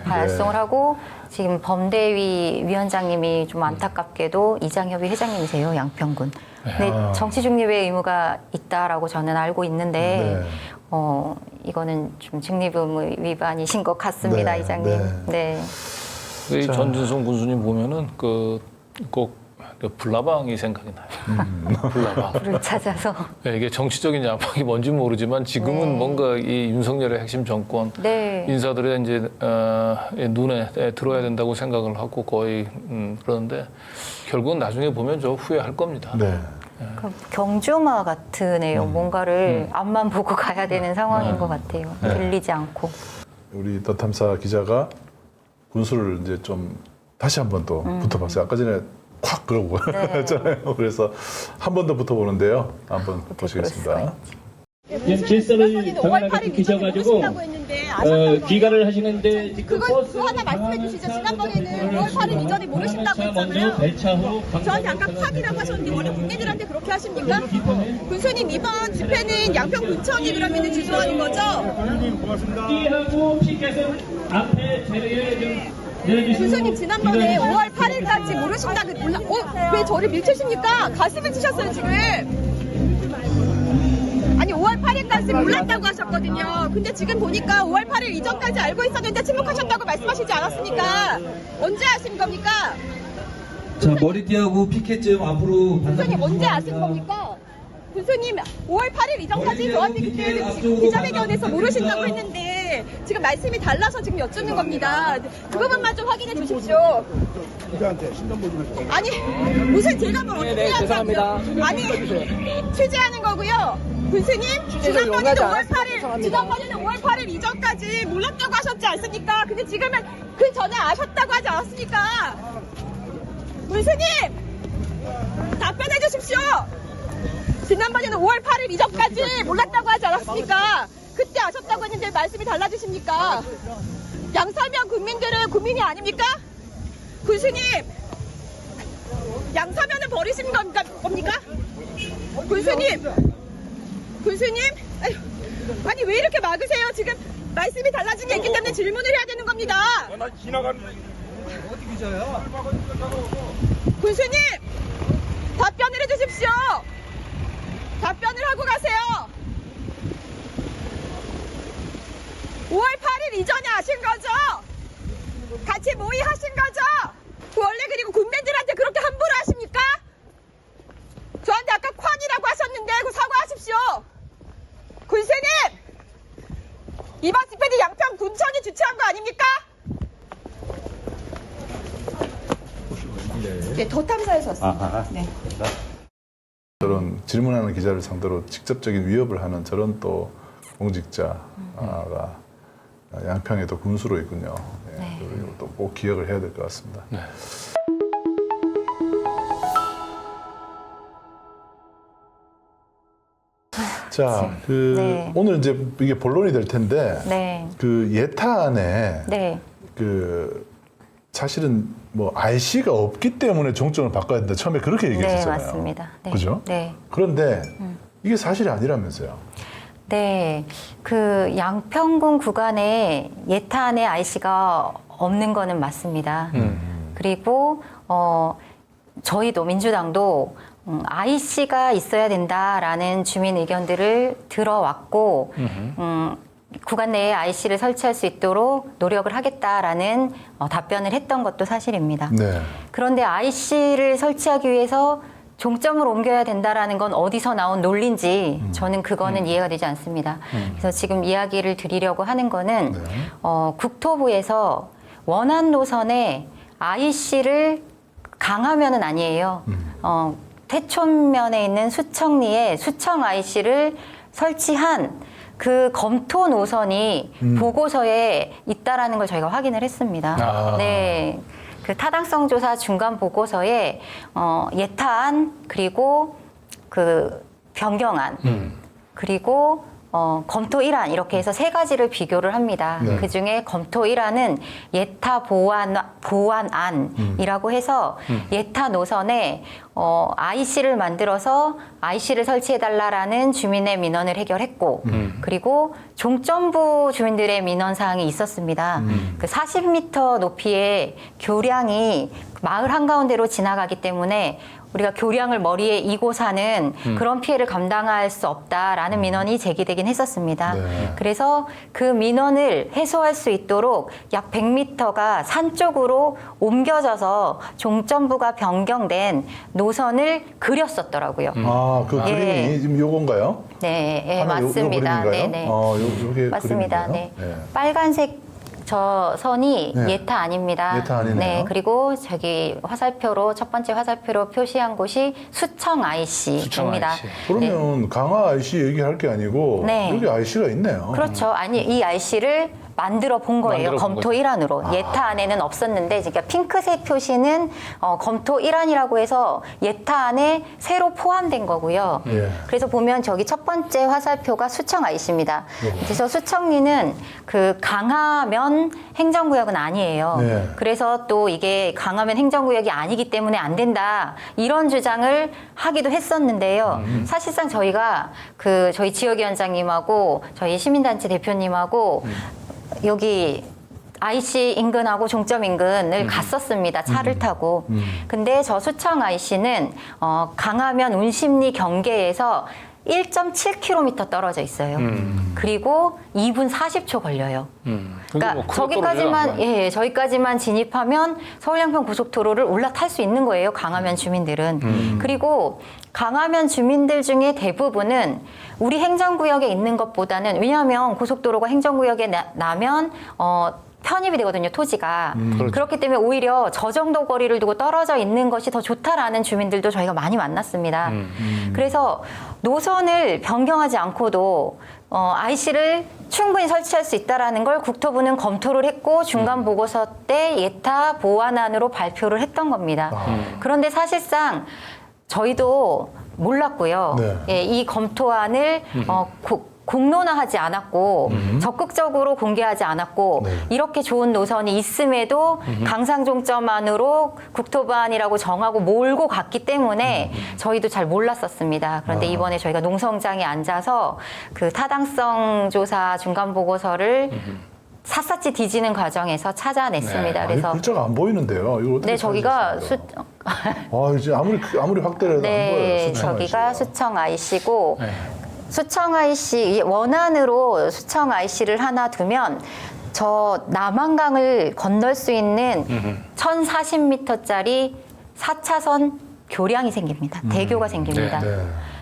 발송을 하고 지금 범대위 위원장님이 좀 안타깝게도 이장협의 회장님이세요, 양평군. 근데 정치 중립의 의무가 있다라고 저는 알고 있는데 이거는 좀 중립 의무 위반이신 것 같습니다, 네, 이장님. 네. 이 전진성 군수님 보면은 꼭 불나방이 생각이 나요. 불나방. 불을 찾아서. 네, 이게 정치적인 야망이 뭔지 모르지만 지금은 네. 뭔가 이 윤석열의 핵심 정권 네. 인사들의 이제 눈에 들어야 된다고 생각을 하고 거의 그러는데 결국은 나중에 보면 저 후회할 겁니다. 네. 그 경주마 같으네요. 뭔가를 앞만 보고 가야 되는 상황인 것 같아요. 들리지 않고. 우리 더 탐사 기자가 군수를 이제 좀 다시 한 번 또 붙어봤어요. 아까 전에 콱 그러고 했잖아요. 그래서 한 번 더 붙어보는데요. 한번 보시겠습니다. 질서를 정연하게 지키셔가지고 귀가를 하시는데 지금 그걸 또 하나 말씀해 주시죠. 지난번에는 5월 8일 이전에 모르신다고 했잖아요. 배차 후 저한테 아까 파기라고 하셨는데 원래 국민들한테 그렇게 하십니까? 군수님 이번 집회는 양평군청이 그러면 주도하는 거죠? 하고 피켓은 앞에 자리에 좀 내려주시고 군수님 지난번에 5월 8일까지 모르신다고 왜 저를 밀치십니까? 가슴을 치셨어요 지금. 아니 5월 8일까지 몰랐다고 하셨거든요. 근데 지금 보니까 5월 8일 이전까지 알고 있었는데 침묵하셨다고 말씀하시지 않았습니까? 언제 아신 겁니까? 자 머리띠하고 피켓 앞으로 군수님 언제 아신 겁니까? 군수님 5월 8일 이전까지 저한테 그때 기자회견에서 모르신다고 했는데 지금 말씀이 달라서 지금 여쭙는 겁니다. 그 부분만 좀 확인해 주십시오. 아니 무슨 제가 뭐 어떻게 죄송합니다. 아니 취재하는 거고요. 군수님 지난번에도 5월 8일 지난번에는 5월 8일 이전까지 몰랐다고 하셨지 않습니까? 근데 지금은 그 전에 아셨다고 하지 않았습니까? 군수님 답변해 주십시오. 지난번에는 5월 8일 이전까지 몰랐다고 하지 않았습니까? 그때 아셨다고 했는데 말씀이 달라지십니까? 양사면 국민들은 국민이 아닙니까? 군수님 양사면을 버리신 겁니까? 군수님 아니 왜 이렇게 막으세요? 지금 말씀이 달라진 게 있기 때문에 질문을 해야 되는 겁니다. 나 지나가는 어디 기자야? 군수님 답변을 해주십시오. 답변을 하고 가세요. 5월 8일 이전에 아신 거죠? 같이 모의하신 거죠? 원래 그리고 군민들한테 그렇게 함부로 하십니까? 저한테 아까 쾅이라고 하셨는데 그 사과하십시오. 군수님 이번 집회는 양평군청이 주최한 거 아닙니까? 네, 도탐사에서 왔습니다. 네. 저런 질문하는 기자를 상대로 직접적인 위협을 하는 저런 또 공직자가 양평에도 군수로 있군요. 네. 그리고 또 꼭 기억을 해야 될 것 같습니다. 네. 자, 네. 오늘 이제 이게 본론이 될 텐데, 네. 그 예타안에 네. 사실은 뭐 RC가 없기 때문에 종점을 바꿔야 된다. 처음에 그렇게 얘기했었잖아요. 네, 맞습니다. 네. 그죠? 네. 그런데 이게 사실이 아니라면서요. 네, 그 양평군 구간에 예타안에 IC가 없는 거는 맞습니다. 그리고 저희도 민주당도 IC가 있어야 된다라는 주민 의견들을 들어왔고 구간 내에 IC를 설치할 수 있도록 노력을 하겠다라는 답변을 했던 것도 사실입니다. 네. 그런데 IC를 설치하기 위해서 종점을 옮겨야 된다라는 건 어디서 나온 논리인지 저는 그거는 이해가 되지 않습니다. 그래서 지금 이야기를 드리려고 하는 거는 네. 국토부에서 원안 노선에 IC를 강하면은 아니에요. 태촌면에 있는 수청리에 수청 IC를 설치한 그 검토 노선이 보고서에 있다라는 걸 저희가 확인을 했습니다. 아. 네. 그 타당성 조사 중간 보고서에 예타안 그리고 그 변경안 그리고 검토 1안 이렇게 해서 세 가지를 비교를 합니다. 네. 그중에 검토 1안은 예타 보완안이라고 해서 예타 노선에 IC를 만들어서 IC를 설치해달라라는 주민의 민원을 해결했고 그리고 종점부 주민들의 민원 사항이 있었습니다. 그 40m 높이의 교량이 마을 한가운데로 지나가기 때문에 우리가 교량을 머리에 이고 사는 그런 피해를 감당할 수 없다라는 민원이 제기되긴 했었습니다. 네. 그래서 그 민원을 해소할 수 있도록 약 100m가 산 쪽으로 옮겨져서 종점부가 변경된 노선을 그렸었더라고요. 아, 그 예. 그림이 지금 요건가요? 네, 예, 하나 맞습니다. 요 네, 그림인가요? 네. 요게 맞습니다. 그림인가요? 네. 빨간색 저 선이 네. 예타 아닙니다. 예타 아니네요. 네, 그리고 저기 화살표로 첫 번째 화살표로 표시한 곳이 수청 IC입니다. IC. 그러면 강화 IC 얘기할 게 아니고 네. 여기 IC가 있네요. 그렇죠. 아니 이 IC를 만들어 본 거예요. 만들어 본 검토 거죠. 일환으로. 예타 안에는 없었는데, 그러니까 핑크색 표시는 검토 일환이라고 해서 예타 안에 새로 포함된 거고요. 예. 그래서 보면 저기 첫 번째 화살표가 수청 IC입니다. 그래서 수청리는 그 강화면 행정구역은 아니에요. 네. 그래서 또 이게 강화면 행정구역이 아니기 때문에 안 된다, 이런 주장을 하기도 했었는데요. 사실상 저희가 그 저희 지역위원장님하고 저희 시민단체 대표님하고 여기 IC 인근하고 종점 인근을 갔었습니다. 차를 타고. 근데 저 수청 IC는 강화면 운심리 경계에서 1.7km 떨어져 있어요. 그리고 2분 40초 걸려요. 그러니까 뭐 크게 떨어지지 저기까지만, 않아요. 예, 저기까지만 진입하면 서울 양평 고속도로를 올라탈 수 있는 거예요. 강화면 주민들은. 그리고 강화면 주민들 중에 대부분은 우리 행정구역에 있는 것보다는, 왜냐하면 고속도로가 행정구역에 나면 편입이 되거든요, 토지가. 그렇기 때문에 오히려 저 정도 거리를 두고 떨어져 있는 것이 더 좋다라는 주민들도 저희가 많이 만났습니다. 그래서 노선을 변경하지 않고도 IC를 충분히 설치할 수 있다라는 걸 국토부는 검토를 했고 중간 보고서 때 예타 보완안으로 발표를 했던 겁니다. 그런데 사실상 저희도 몰랐고요. 네. 예, 이 검토안을 공론화하지 않았고 적극적으로 공개하지 않았고 네. 이렇게 좋은 노선이 있음에도 강상종점안으로 국토부안이라고 정하고 몰고 갔기 때문에 저희도 잘 몰랐었습니다. 그런데 이번에 저희가 농성장에 앉아서 그 타당성 조사 중간 보고서를 샅샅이 뒤지는 과정에서 찾아냈습니다. 아니, 그래서 글자가 안 보이는데요. 이거 어떻게 네, 저기가 찾으셨습니까? 이제 아무리 확대를 해도 안 보여요. 네, 수청 저기가 IC가. 수청 IC고 네. 수청 IC 원안으로 수청 IC를 하나 두면 저 남한강을 건널 수 있는 1,040m짜리 4차선 교량이 생깁니다. 대교가 생깁니다. 네.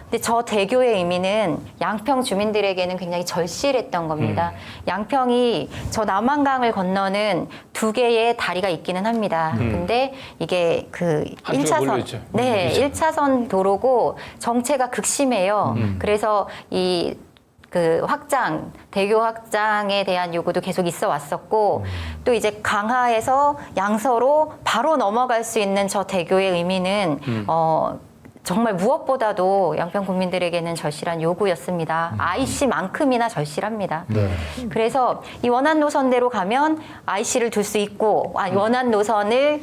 근데 저 대교의 의미는 양평 주민들에게는 굉장히 절실했던 겁니다. 양평이 저 남한강을 건너는 두 개의 다리가 있기는 합니다. 근데 이게 그 한쪽에 1차선, 몰려있죠. 네, 1차선 도로고 정체가 극심해요. 그래서 이 그 확장, 대교 확장에 대한 요구도 계속 있어 왔었고, 또 이제 강화에서 양서로 바로 넘어갈 수 있는 저 대교의 의미는, 정말 무엇보다도 양평 국민들에게는 절실한 요구였습니다. IC만큼이나 절실합니다. 네. 그래서 이 원안 노선대로 가면 IC를 둘 수 있고, 원안 노선을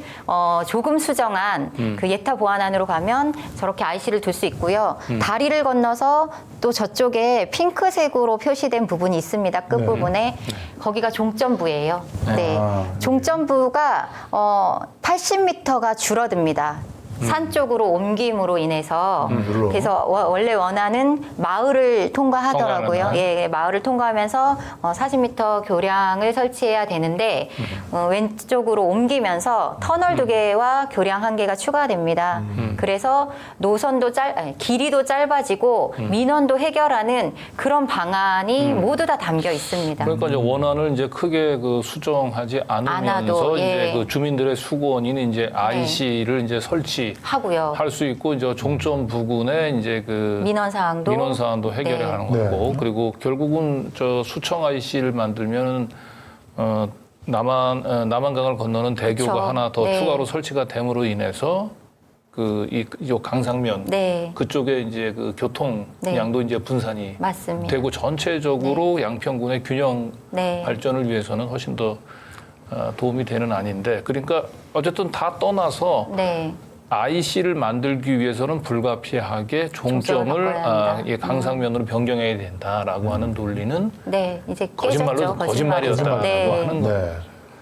조금 수정한 그 예타 보완안으로 가면 저렇게 IC를 둘 수 있고요. 다리를 건너서 또 저쪽에 핑크색으로 표시된 부분이 있습니다. 끝부분에. 거기가 종점부예요. 네. 종점부가 80m가 줄어듭니다. 산 쪽으로 옮김으로 인해서 그래서 원래 원안은 마을을 통과하더라고요. 통과하는 예, 마을을 통과하면서 40m 교량을 설치해야 되는데 왼쪽으로 옮기면서 터널 2개와 교량 1개가 추가됩니다. 그래서 노선도 길이도 짧아지고 민원도 해결하는 그런 방안이 모두 다 담겨 있습니다. 그러니까 이제 원안을 이제 크게 그 수정하지 않으면서 않아도, 예. 이제 그 주민들의 수고원인 이제 IC를 이제 설치 하고요. 할 수 있고 이제 종점 부근에 이제 그 민원 사항도 해결해 네. 가는 거고 그리고 결국은 저 수청 IC를 만들면 남한강을 건너는 대교가 그렇죠. 하나 더 네. 추가로 설치가 됨으로 인해서 이 강상면 네. 그쪽에 이제 그 교통량도 이제 분산이 맞습니다. 되고 전체적으로 양평군의 균형 네. 발전을 위해서는 훨씬 더 도움이 되는 안인데 그러니까 어쨌든 다 떠나서 네. IC를 만들기 위해서는 불가피하게 종점을 바꿔야 한다. 강상면으로 변경해야 된다라고 하는 논리는 네, 이제 깨졌죠. 거짓말이었다라고 네. 하는 거예요. 네.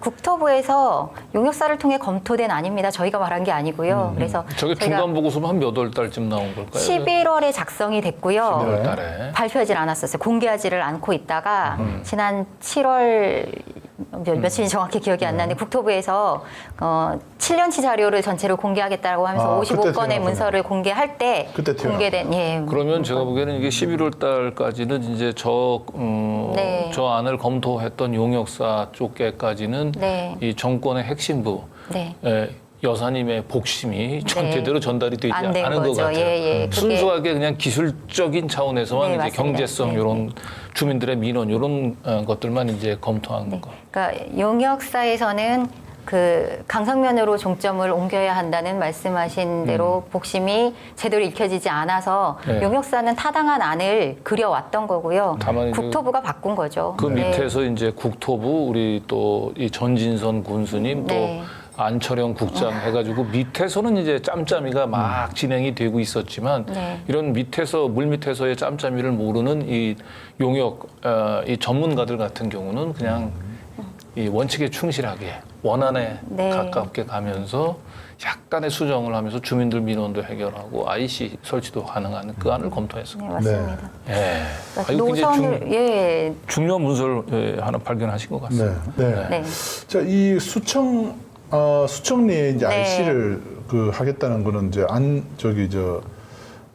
국토부에서 용역사를 통해 검토된 아닙니다. 저희가 말한 게 아니고요. 그래서 저게 저희가 중간 보고서는 한 몇 월 달쯤 나온 걸까요? 11월에 작성이 됐고요. 11월 달에. 발표하지 않았었어요. 공개하지를 않고 있다가 지난 7월 며칠인지 정확히 기억이 안 나는데 국토부에서 7년치 자료를 전체를 공개하겠다고 하면서 그때 55건의 튀어나왔구나. 문서를 공개할 때 그때 공개된 그러면 제가 보기에는 이게 11월 달까지는 이제 네. 저 안을 검토했던 용역사 쪽에까지는 네. 이 정권의 핵심부 네. 여사님의 복심이 네. 제대로 전달이 되지 안 된 않은 것 거죠. 같아요. 예, 예. 그게- 순수하게 그냥 기술적인 차원에서만 네, 이제 맞습니다. 경제성 네, 이런 주민들의 민원 이런 것들만 이제 검토한 네. 거. 그러니까 용역사에서는 그 강성면으로 종점을 옮겨야 한다는 말씀하신 대로 복심이 제대로 읽혀지지 않아서 네. 용역사는 타당한 안을 그려왔던 거고요. 다만 이제 국토부가 바꾼 거죠. 그 네. 밑에서 이제 국토부 우리 또 이 전진선 군수님 또 네. 안철영 국장 해가지고 밑에서는 이제 짬짬이가 막 진행이 되고 있었지만 네. 이런 밑에서 물 밑에서의 짬짬이를 모르는 이 용역 이 전문가들 같은 경우는 그냥 이 원칙에 충실하게 원안에 네. 가깝게 가면서 약간의 수정을 하면서 주민들 민원도 해결하고 IC 설치도 가능한 그 안을 검토했습니다. 네, 맞습니다. 예. 그러니까 이거 굉장히 노선을 예, 중요한 문서를 하나 발견하신 것 같습니다. 네. 네. 자, 이 수청리에 이제 네. IC를 그 하겠다는 거는 이제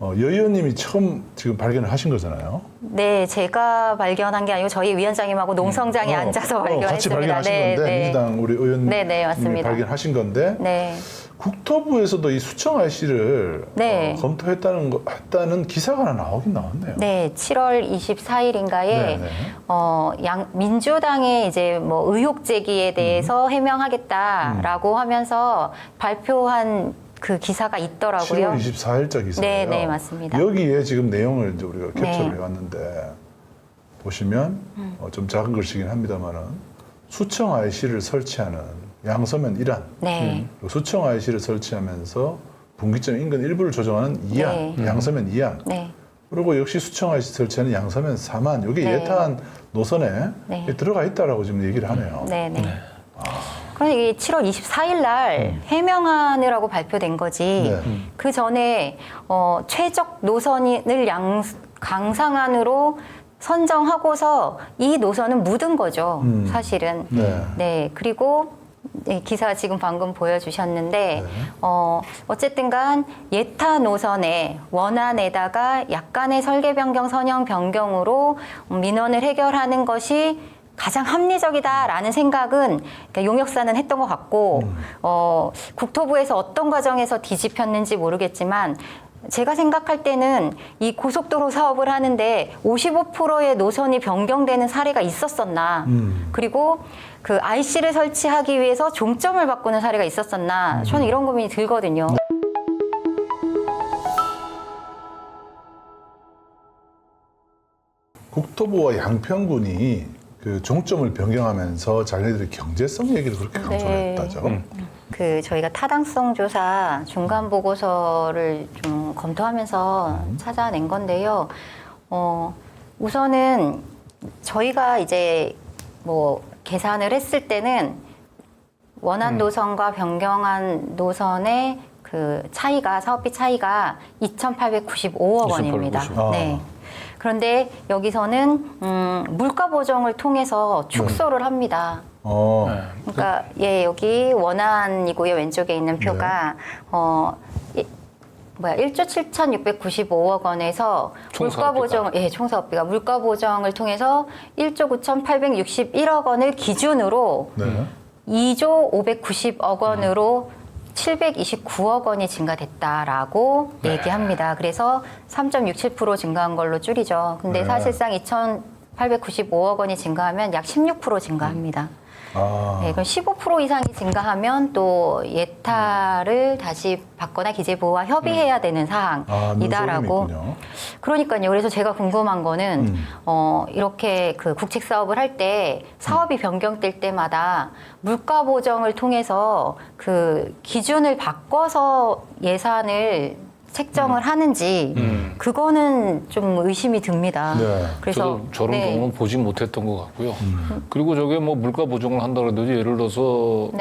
여 의원님이 처음 지금 발견을 하신 거잖아요. 네, 제가 발견한 게 아니고 저희 위원장님하고 농성장에 앉아서 발견했습니다. 같이 발견하신 건데 민주당 우리 의원님이 네, 네, 맞습니다. 발견하신 건데 네. 국토부에서도 이 수청 IC를 네. 검토했다는 기사가 하나 나오긴 나왔네요. 네, 7월 24일인가에 네, 네. 민주당의 이제 뭐 의혹 제기에 대해서 해명하겠다라고 하면서 발표한 그 기사가 있더라고요. 7월 24일자 기사예요. 네, 네, 맞습니다. 여기에 지금 내용을 이제 우리가 캡처를 네. 해왔는데 보시면 좀 작은 글씨긴 합니다만은 수청 IC를 설치하는 양서면 1안, 네. 수청 IC를 설치하면서 분기점 인근 일부를 조정하는 2안, 네. 양서면 2안. 네. 그리고 역시 수청 IC 설치하는 양서면 3안. 이게 네. 예타한 노선에 네. 들어가 있다라고 지금 얘기를 하네요. 네, 네. 그런데 이게 7월 24일 날 해명안이라고 발표된 거지. 네. 그 전에 최적 노선을 강상안으로 선정하고서 이 노선은 묻은 거죠. 사실은. 네. 네. 그리고 네, 기사 지금 방금 보여주셨는데 어쨌든 간 예타 노선의 원안에다가 약간의 설계 변경, 선형 변경으로 민원을 해결하는 것이 가장 합리적이다라는 생각은 그러니까 용역사는 했던 것 같고 국토부에서 어떤 과정에서 뒤집혔는지 모르겠지만 제가 생각할 때는 이 고속도로 사업을 하는데 55%의 노선이 변경되는 사례가 있었었나 그리고 그 IC를 설치하기 위해서 종점을 바꾸는 사례가 있었었나 저는 이런 고민이 들거든요. 국토부와 양평군이 그 종점을 변경하면서 자기네들의 경제성 얘기를 그렇게 강조를 네. 했다죠. 그 저희가 타당성 조사 중간 보고서를 좀 검토하면서 찾아낸 건데요. 우선은 저희가 이제 뭐 계산을 했을 때는 원안 노선과 변경한 노선의 그 차이가 사업비 차이가 2,895억 원입니다. 네. 그런데 여기서는 물가 보정을 통해서 축소를 합니다. 그러니까 예 여기 원안이고요. 왼쪽에 있는 표가 1조 7,695억 원에서 물가 보정 총사업비가 물가 보정을 통해서 1조 9,861억 원을 기준으로 2조 590억 원으로 729억 원이 증가됐다라고 얘기합니다. 그래서 3.67% 증가한 걸로 줄이죠. 근데 사실상 2,895억 원이 증가하면 약 16% 증가합니다. 네, 그럼 15% 이상이 증가하면 또 예타를 다시 받거나 기재부와 협의해야 되는 사항이다라고. 그러니까요. 그래서 제가 궁금한 거는 이렇게 그 국책 사업을 할 때 사업이 변경될 때마다 물가 보정을 통해서 그 기준을 바꿔서 예산을 책정을 하는지 그거는 좀 의심이 듭니다. 그래서 저도 저런 경우는 보지 못했던 것 같고요. 그리고 저게 뭐 물가 보정을 한다 그래도 예를 들어서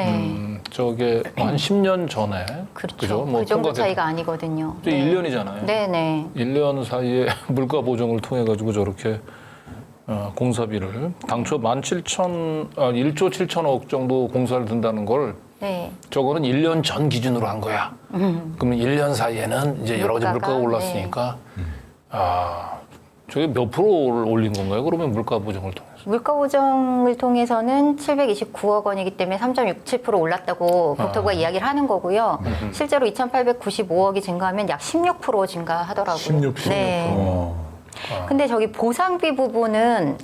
저게 한 10년 전에 그렇죠. 뭐 그 정도 차이가 아니거든요. 1년이잖아요. 네네. 1년 사이에 물가 보정을 통해 가지고 저렇게 공사비를 당초 1조 7천억 정도 공사를 든다는 걸 저거는 1년 전 기준으로 한 거야. 그러면 1년 사이에는 이제 여러 가지 물가가 올랐으니까 저게 몇 프로를 올린 건가요? 그러면 물가 보정을 통해서? 물가 보정을 통해서는 729억 원이기 때문에 3.67% 올랐다고 국토부가 이야기를 하는 거고요. 실제로 2,895억이 증가하면 약 16% 증가하더라고요. 16. 네. 근데 저기 보상비 부분은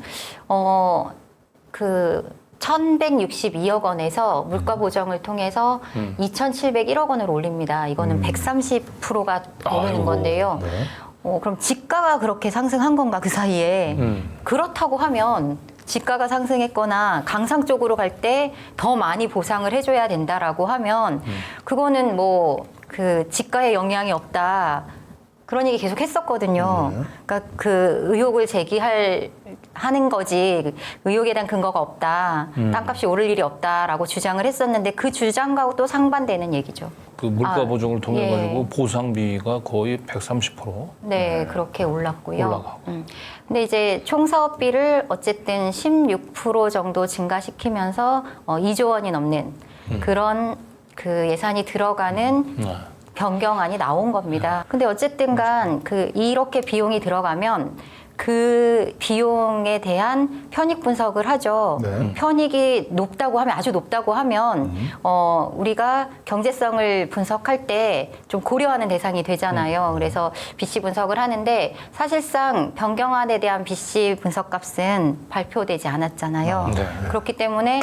그 1,162억 원에서 물가 보정을 통해서 2,701억 원을 올립니다. 이거는 130%가 오르는 아이고, 건데요. 네. 그럼 지가가 그렇게 상승한 건가 그 사이에? 그렇다고 하면 지가가 상승했거나 강상 쪽으로 갈 때 더 많이 보상을 해줘야 된다라고 하면 그거는 뭐 그 지가에 영향이 없다. 그런 얘기 계속 했었거든요. 그러니까 그 의혹을 하는 거지 의혹에 대한 근거가 없다. 땅값이 오를 일이 없다라고 주장을 했었는데 그 주장과도 또 상반되는 얘기죠. 그 물가 보정을 통해 예. 가지고 보상비가 거의 130%. 네, 그렇게 올랐고요. 올라가고. 근데 이제 총 사업비를 어쨌든 16% 정도 증가시키면서 2조 원이 넘는 그런 그 예산이 들어가는 변경안이 나온 겁니다. 근데 어쨌든 간 이렇게 비용이 들어가면 그 비용에 대한 편익 분석을 하죠. 네. 편익이 높다고 하면 아주 높다고 하면 우리가 경제성을 분석할 때 좀 고려하는 대상이 되잖아요. 그래서 BC 분석을 하는데 사실상 변경안에 대한 BC 분석값은 발표되지 않았잖아요. 네. 그렇기 때문에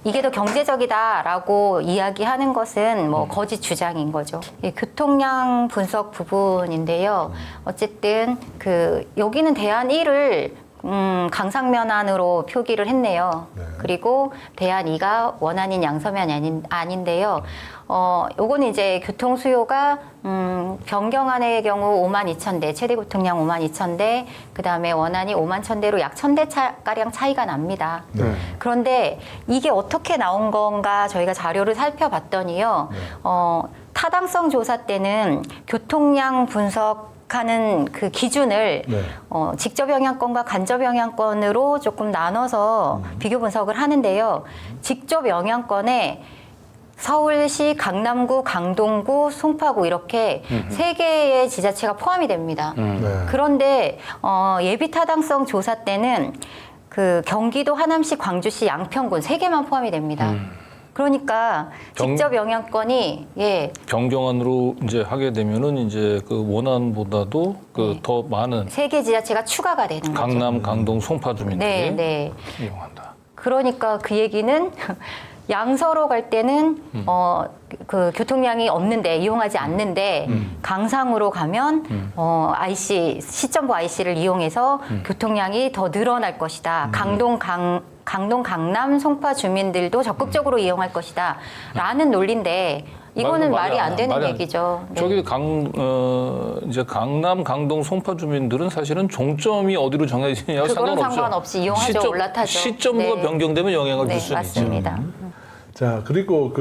이게 더 경제적이다라고 이야기하는 것은 뭐 거짓 주장인 거죠. 예, 교통량 분석 부분인데요. 어쨌든 여기는 대안 1을 강상면안으로 표기를 했네요. 네. 그리고 대안 2가 원안인 양서면 아닌데요. 요거는 이제 교통 수요가 변경안의 경우 52,000대, 최대 교통량 52,000대, 그 다음에 원안이 51,000대로 약 1,000대 가량 차이가 납니다. 네. 그런데 이게 어떻게 나온 건가 저희가 자료를 살펴봤더니요. 타당성 조사 때는 교통량 분석하는 그 기준을 네. 직접 영향권과 간접 영향권으로 조금 나눠서 비교 분석을 하는데요. 직접 영향권에 서울시, 강남구, 강동구, 송파구 이렇게 세 개의 지자체가 포함이 됩니다. 네. 그런데 예비 타당성 조사 때는 그 경기도, 하남시, 광주시, 양평군 세 개만 포함이 됩니다. 그러니까 직접 영향권이 변경안으로 이제 하게 되면은 이제 그 원안보다도 더 많은 세 개 지자체가 추가가 되는 거죠. 강남, 강동, 송파 주민들이 네. 이용한다. 그러니까 그 얘기는 양서로 갈 때는 그 교통량이 없는데 이용하지 않는데 강상으로 가면 시점부 IC를 이용해서 교통량이 더 늘어날 것이다. 강동, 강남, 송파 주민들도 적극적으로 이용할 것이다. 라는 논리인데 이거는 말이 안 되는 얘기죠. 네. 저기 이제 강남, 강동, 송파 주민들은 사실은 종점이 어디로 정해지느냐 그거는 상관없죠. 상관없이 이용하죠. 올라타죠. 시점부가 네. 변경되면 영향을 줄 네, 수는 있죠. 맞습니다. 자, 그리고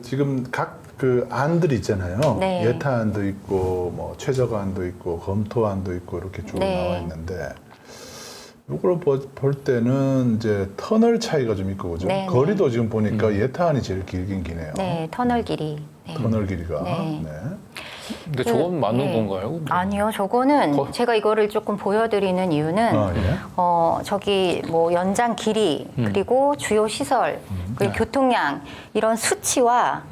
지금 각 안들이 있잖아요. 네. 예타안도 있고, 뭐, 최저가안도 있고, 검토안도 있고, 이렇게 쭉 네. 나와 있는데, 이걸 볼 때는 이제 터널 차이가 좀 있고, 그죠? 네, 거리도 지금 보니까 예타안이 제일 길긴 기네요. 네, 터널 길이. 네. 터널 길이가. 네. 네. 근데 저건 맞는 건가요? 아니요, 저거는 제가 이거를 조금 보여드리는 이유는 예. 저기 뭐 연장 길이 그리고 주요 시설 그리고 교통량 이런 수치와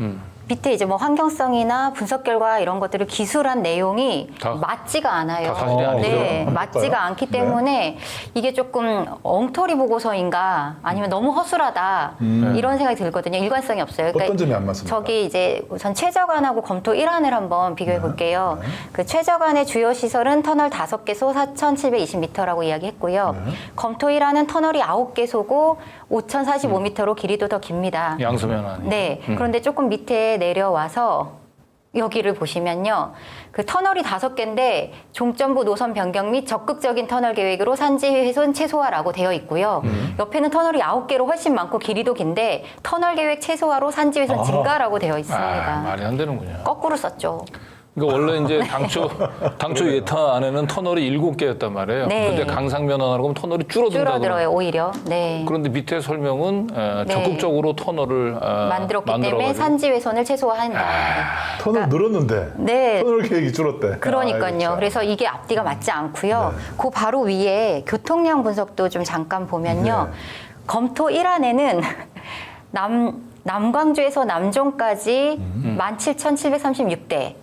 밑에 이제 뭐 환경성이나 분석 결과 이런 것들을 기술한 내용이 다 맞지가 않아요. 다 사실이 아니죠. 네, 한번 맞지가 볼까요? 않기 네. 때문에 이게 조금 엉터리 보고서인가 아니면 너무 허술하다 이런 생각이 들거든요. 일관성이 없어요. 어떤 점이 안 맞습니까? 저기 이제 우선 최저간하고 검토 1안을 한번 비교해 볼게요. 그 최저간의 주요 시설은 터널 5개소 4,720m라고 이야기했고요. 검토 1안은 터널이 9개소고 5,045m로 길이도 더 깁니다. 양서면안. 네. 그런데 조금 밑에 내려와서 여기를 보시면요. 그 터널이 5개인데 종점부 노선 변경 및 적극적인 터널 계획으로 산지 훼손 최소화라고 되어 있고요. 옆에는 터널이 9개로 훨씬 많고 길이도 긴데 터널 계획 최소화로 산지 훼손 증가라고 되어 있습니다. 말이 안 되는군요. 거꾸로 썼죠. 그러니까 원래 이제 당초 예탄에는 터널이 7개였단 말이에요. 네. 근데 강상면허라고 하면 터널이 줄어든다고. 줄어들어요, 오히려. 네. 그런데 밑에 설명은 적극적으로 터널을 만들었기 때문에 만들어가지고. 산지 훼손을 최소화한다. 터널 늘었는데 네. 터널 계획이 줄었대. 그러니까요. 아이고, 참. 그래서 이게 앞뒤가 맞지 않고요. 그 바로 위에 교통량 분석도 좀 잠깐 보면요. 검토 1안에는 남광주에서 남종까지 17,736대.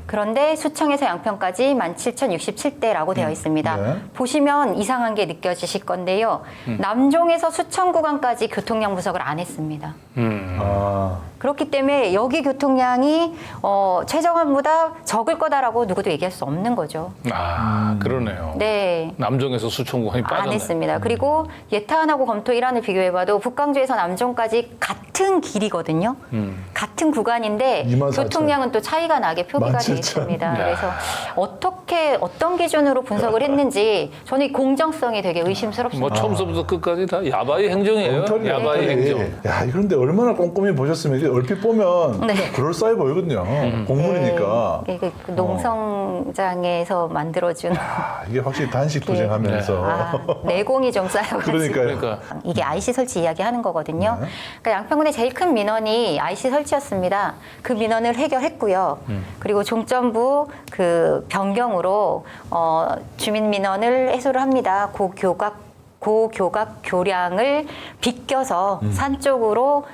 그런데 수청에서 양평까지 17,067대라고 되어 있습니다. 네. 보시면 이상한 게 느껴지실 건데요. 남종에서 수청 구간까지 교통량 분석을 안 했습니다. 아, 그렇기 때문에 여기 교통량이 최저간보다 적을 거다라고 누구도 얘기할 수 없는 거죠. 그러네요. 네. 남정에서 수청구간이 안 빠졌네. 했습니다. 그리고 예타안하고 검토 1안을 비교해봐도 북광주에서 남종까지 같은 길이거든요. 같은 구간인데 24,000. 교통량은 또 차이가 나게 표기가 되어 17,000. 있습니다. 그래서 어떤 기준으로 분석을 했는지 저는 이 공정성이 되게 의심스럽습니다. 뭐 처음부터 끝까지 다 야바이 행정이에요. 엉터리, 야바이 엉터리. 행정. 야, 그런데 얼마나 꼼꼼히 보셨으면 이게 얼핏 보면 네. 그럴싸해 보이거든요. 공문이니까. 네. 이게 그 농성장에서 만들어준 이게 확실히 단식 투쟁하면서. 내공이 좀 쌓여가지고. 그러니까요. 이게 IC 설치 이야기하는 거거든요. 그러니까 양평군의 제일 큰 민원이 IC 설치였습니다. 그 민원을 해결했고요. 그리고 종점부 그 변경으로 주민 민원을 해소를 합니다. 고교각 교량을 비껴서 산 쪽으로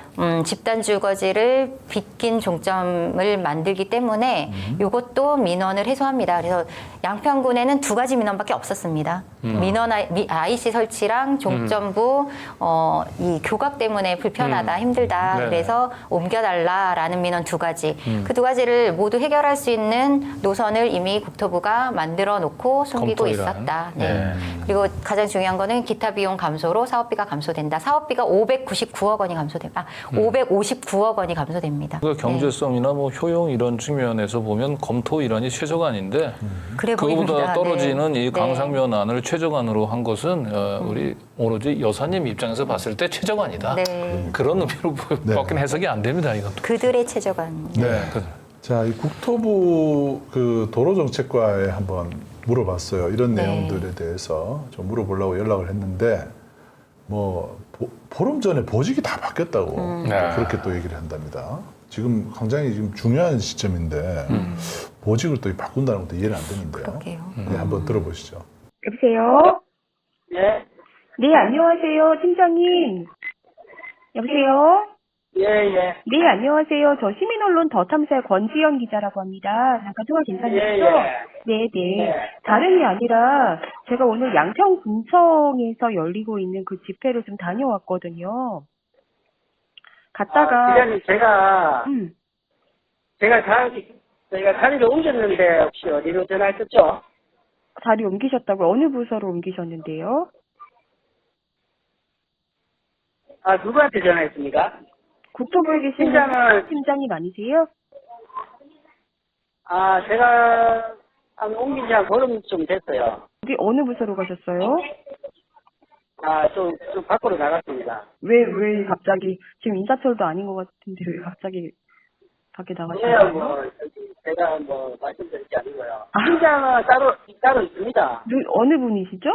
집단 주거지를 빗긴 종점을 만들기 때문에 이것도 민원을 해소합니다. 그래서 양평군에는 2가지 민원밖에 없었습니다. 민원 IC 설치랑 종점부 이 교각 때문에 불편하다, 힘들다. 네네. 그래서 옮겨달라라는 민원 2가지. 그 2가지를 모두 해결할 수 있는 노선을 이미 국토부가 만들어 놓고 숨기고 검토이란. 있었다. 네. 그리고 가장 중요한 거는 기타 비용 감소로 사업비가 감소된다. 사업비가 599억 원이 감소됩니다. 559억 원이 감소됩니다. 그 경제성이나 뭐 효용 이런 측면에서 보면 검토 일환이 최저간인데 그래 그거보다 보입니다. 떨어지는 네. 이 강상면안을 최저간으로 한 것은 우리 오로지 여사님 입장에서 봤을 때 최저간이다. 네. 그런 의미로 밖에 해석이 안 됩니다. 이것도. 그들의 최저간. 네. 자, 이 국토부 그 도로정책과에 한번 물어봤어요. 이런 네. 내용들에 대해서 좀 물어보려고 연락을 했는데 뭐 보름 전에 보직이 다 바뀌었다고 그렇게 또 얘기를 한답니다. 지금 굉장히 지금 중요한 시점인데 보직을 또 바꾼다는 것도 이해는 안 되는데요. 그러게요. 네, 한번 들어보시죠. 여보세요? 네, 안녕하세요, 팀장님. 여보세요? 네, 안녕하세요. 저 시민언론 더 탐사의 권지연 기자라고 합니다. 잠깐 통화 괜찮으시죠? 네네. 다름이 아니라 제가 오늘 양평 군청에서 열리고 있는 그 집회를 좀 다녀왔거든요. 갔다가 기자님, 제가 저희가 자리를 옮겼는데 혹시 어디로 전화했었죠? 자리 옮기셨다고 어느 부서로 옮기셨는데요? 누구한테 전화했습니까? 국토부에 계신 팀장님 아니세요? 제가 옮긴 지 한 보름쯤 됐어요. 어느 부서로 가셨어요? 좀 밖으로 나갔습니다. 왜 갑자기, 지금 인사철도 아닌 것 같은데 왜 갑자기 밖에 나가셨어요? 제가 말씀드릴 게 아니고요. 팀장은 따로 있습니다. 어느 분이시죠?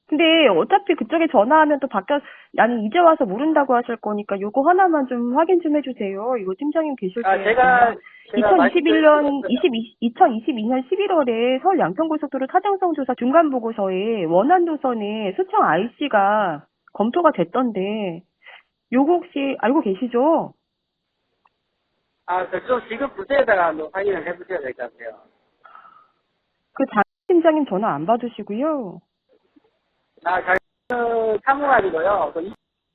근데 어차피 그쪽에 전화하면 또 아니 이제 와서 모른다고 하실 거니까 요거 하나만 좀 확인 좀 해주세요. 이거 팀장님 계실 때. 제가 2022년 11월에 서울 양평고속도로 타당성 조사 중간 보고서에 원안 노선에 수청 IC가 검토가 됐던데 요거 혹시 알고 계시죠? 그쪽 지금 부서에다가 확인을 해보셔야 될 것 같아요. 그 장 팀장님 전화 안 받으시고요. 사무관이고요.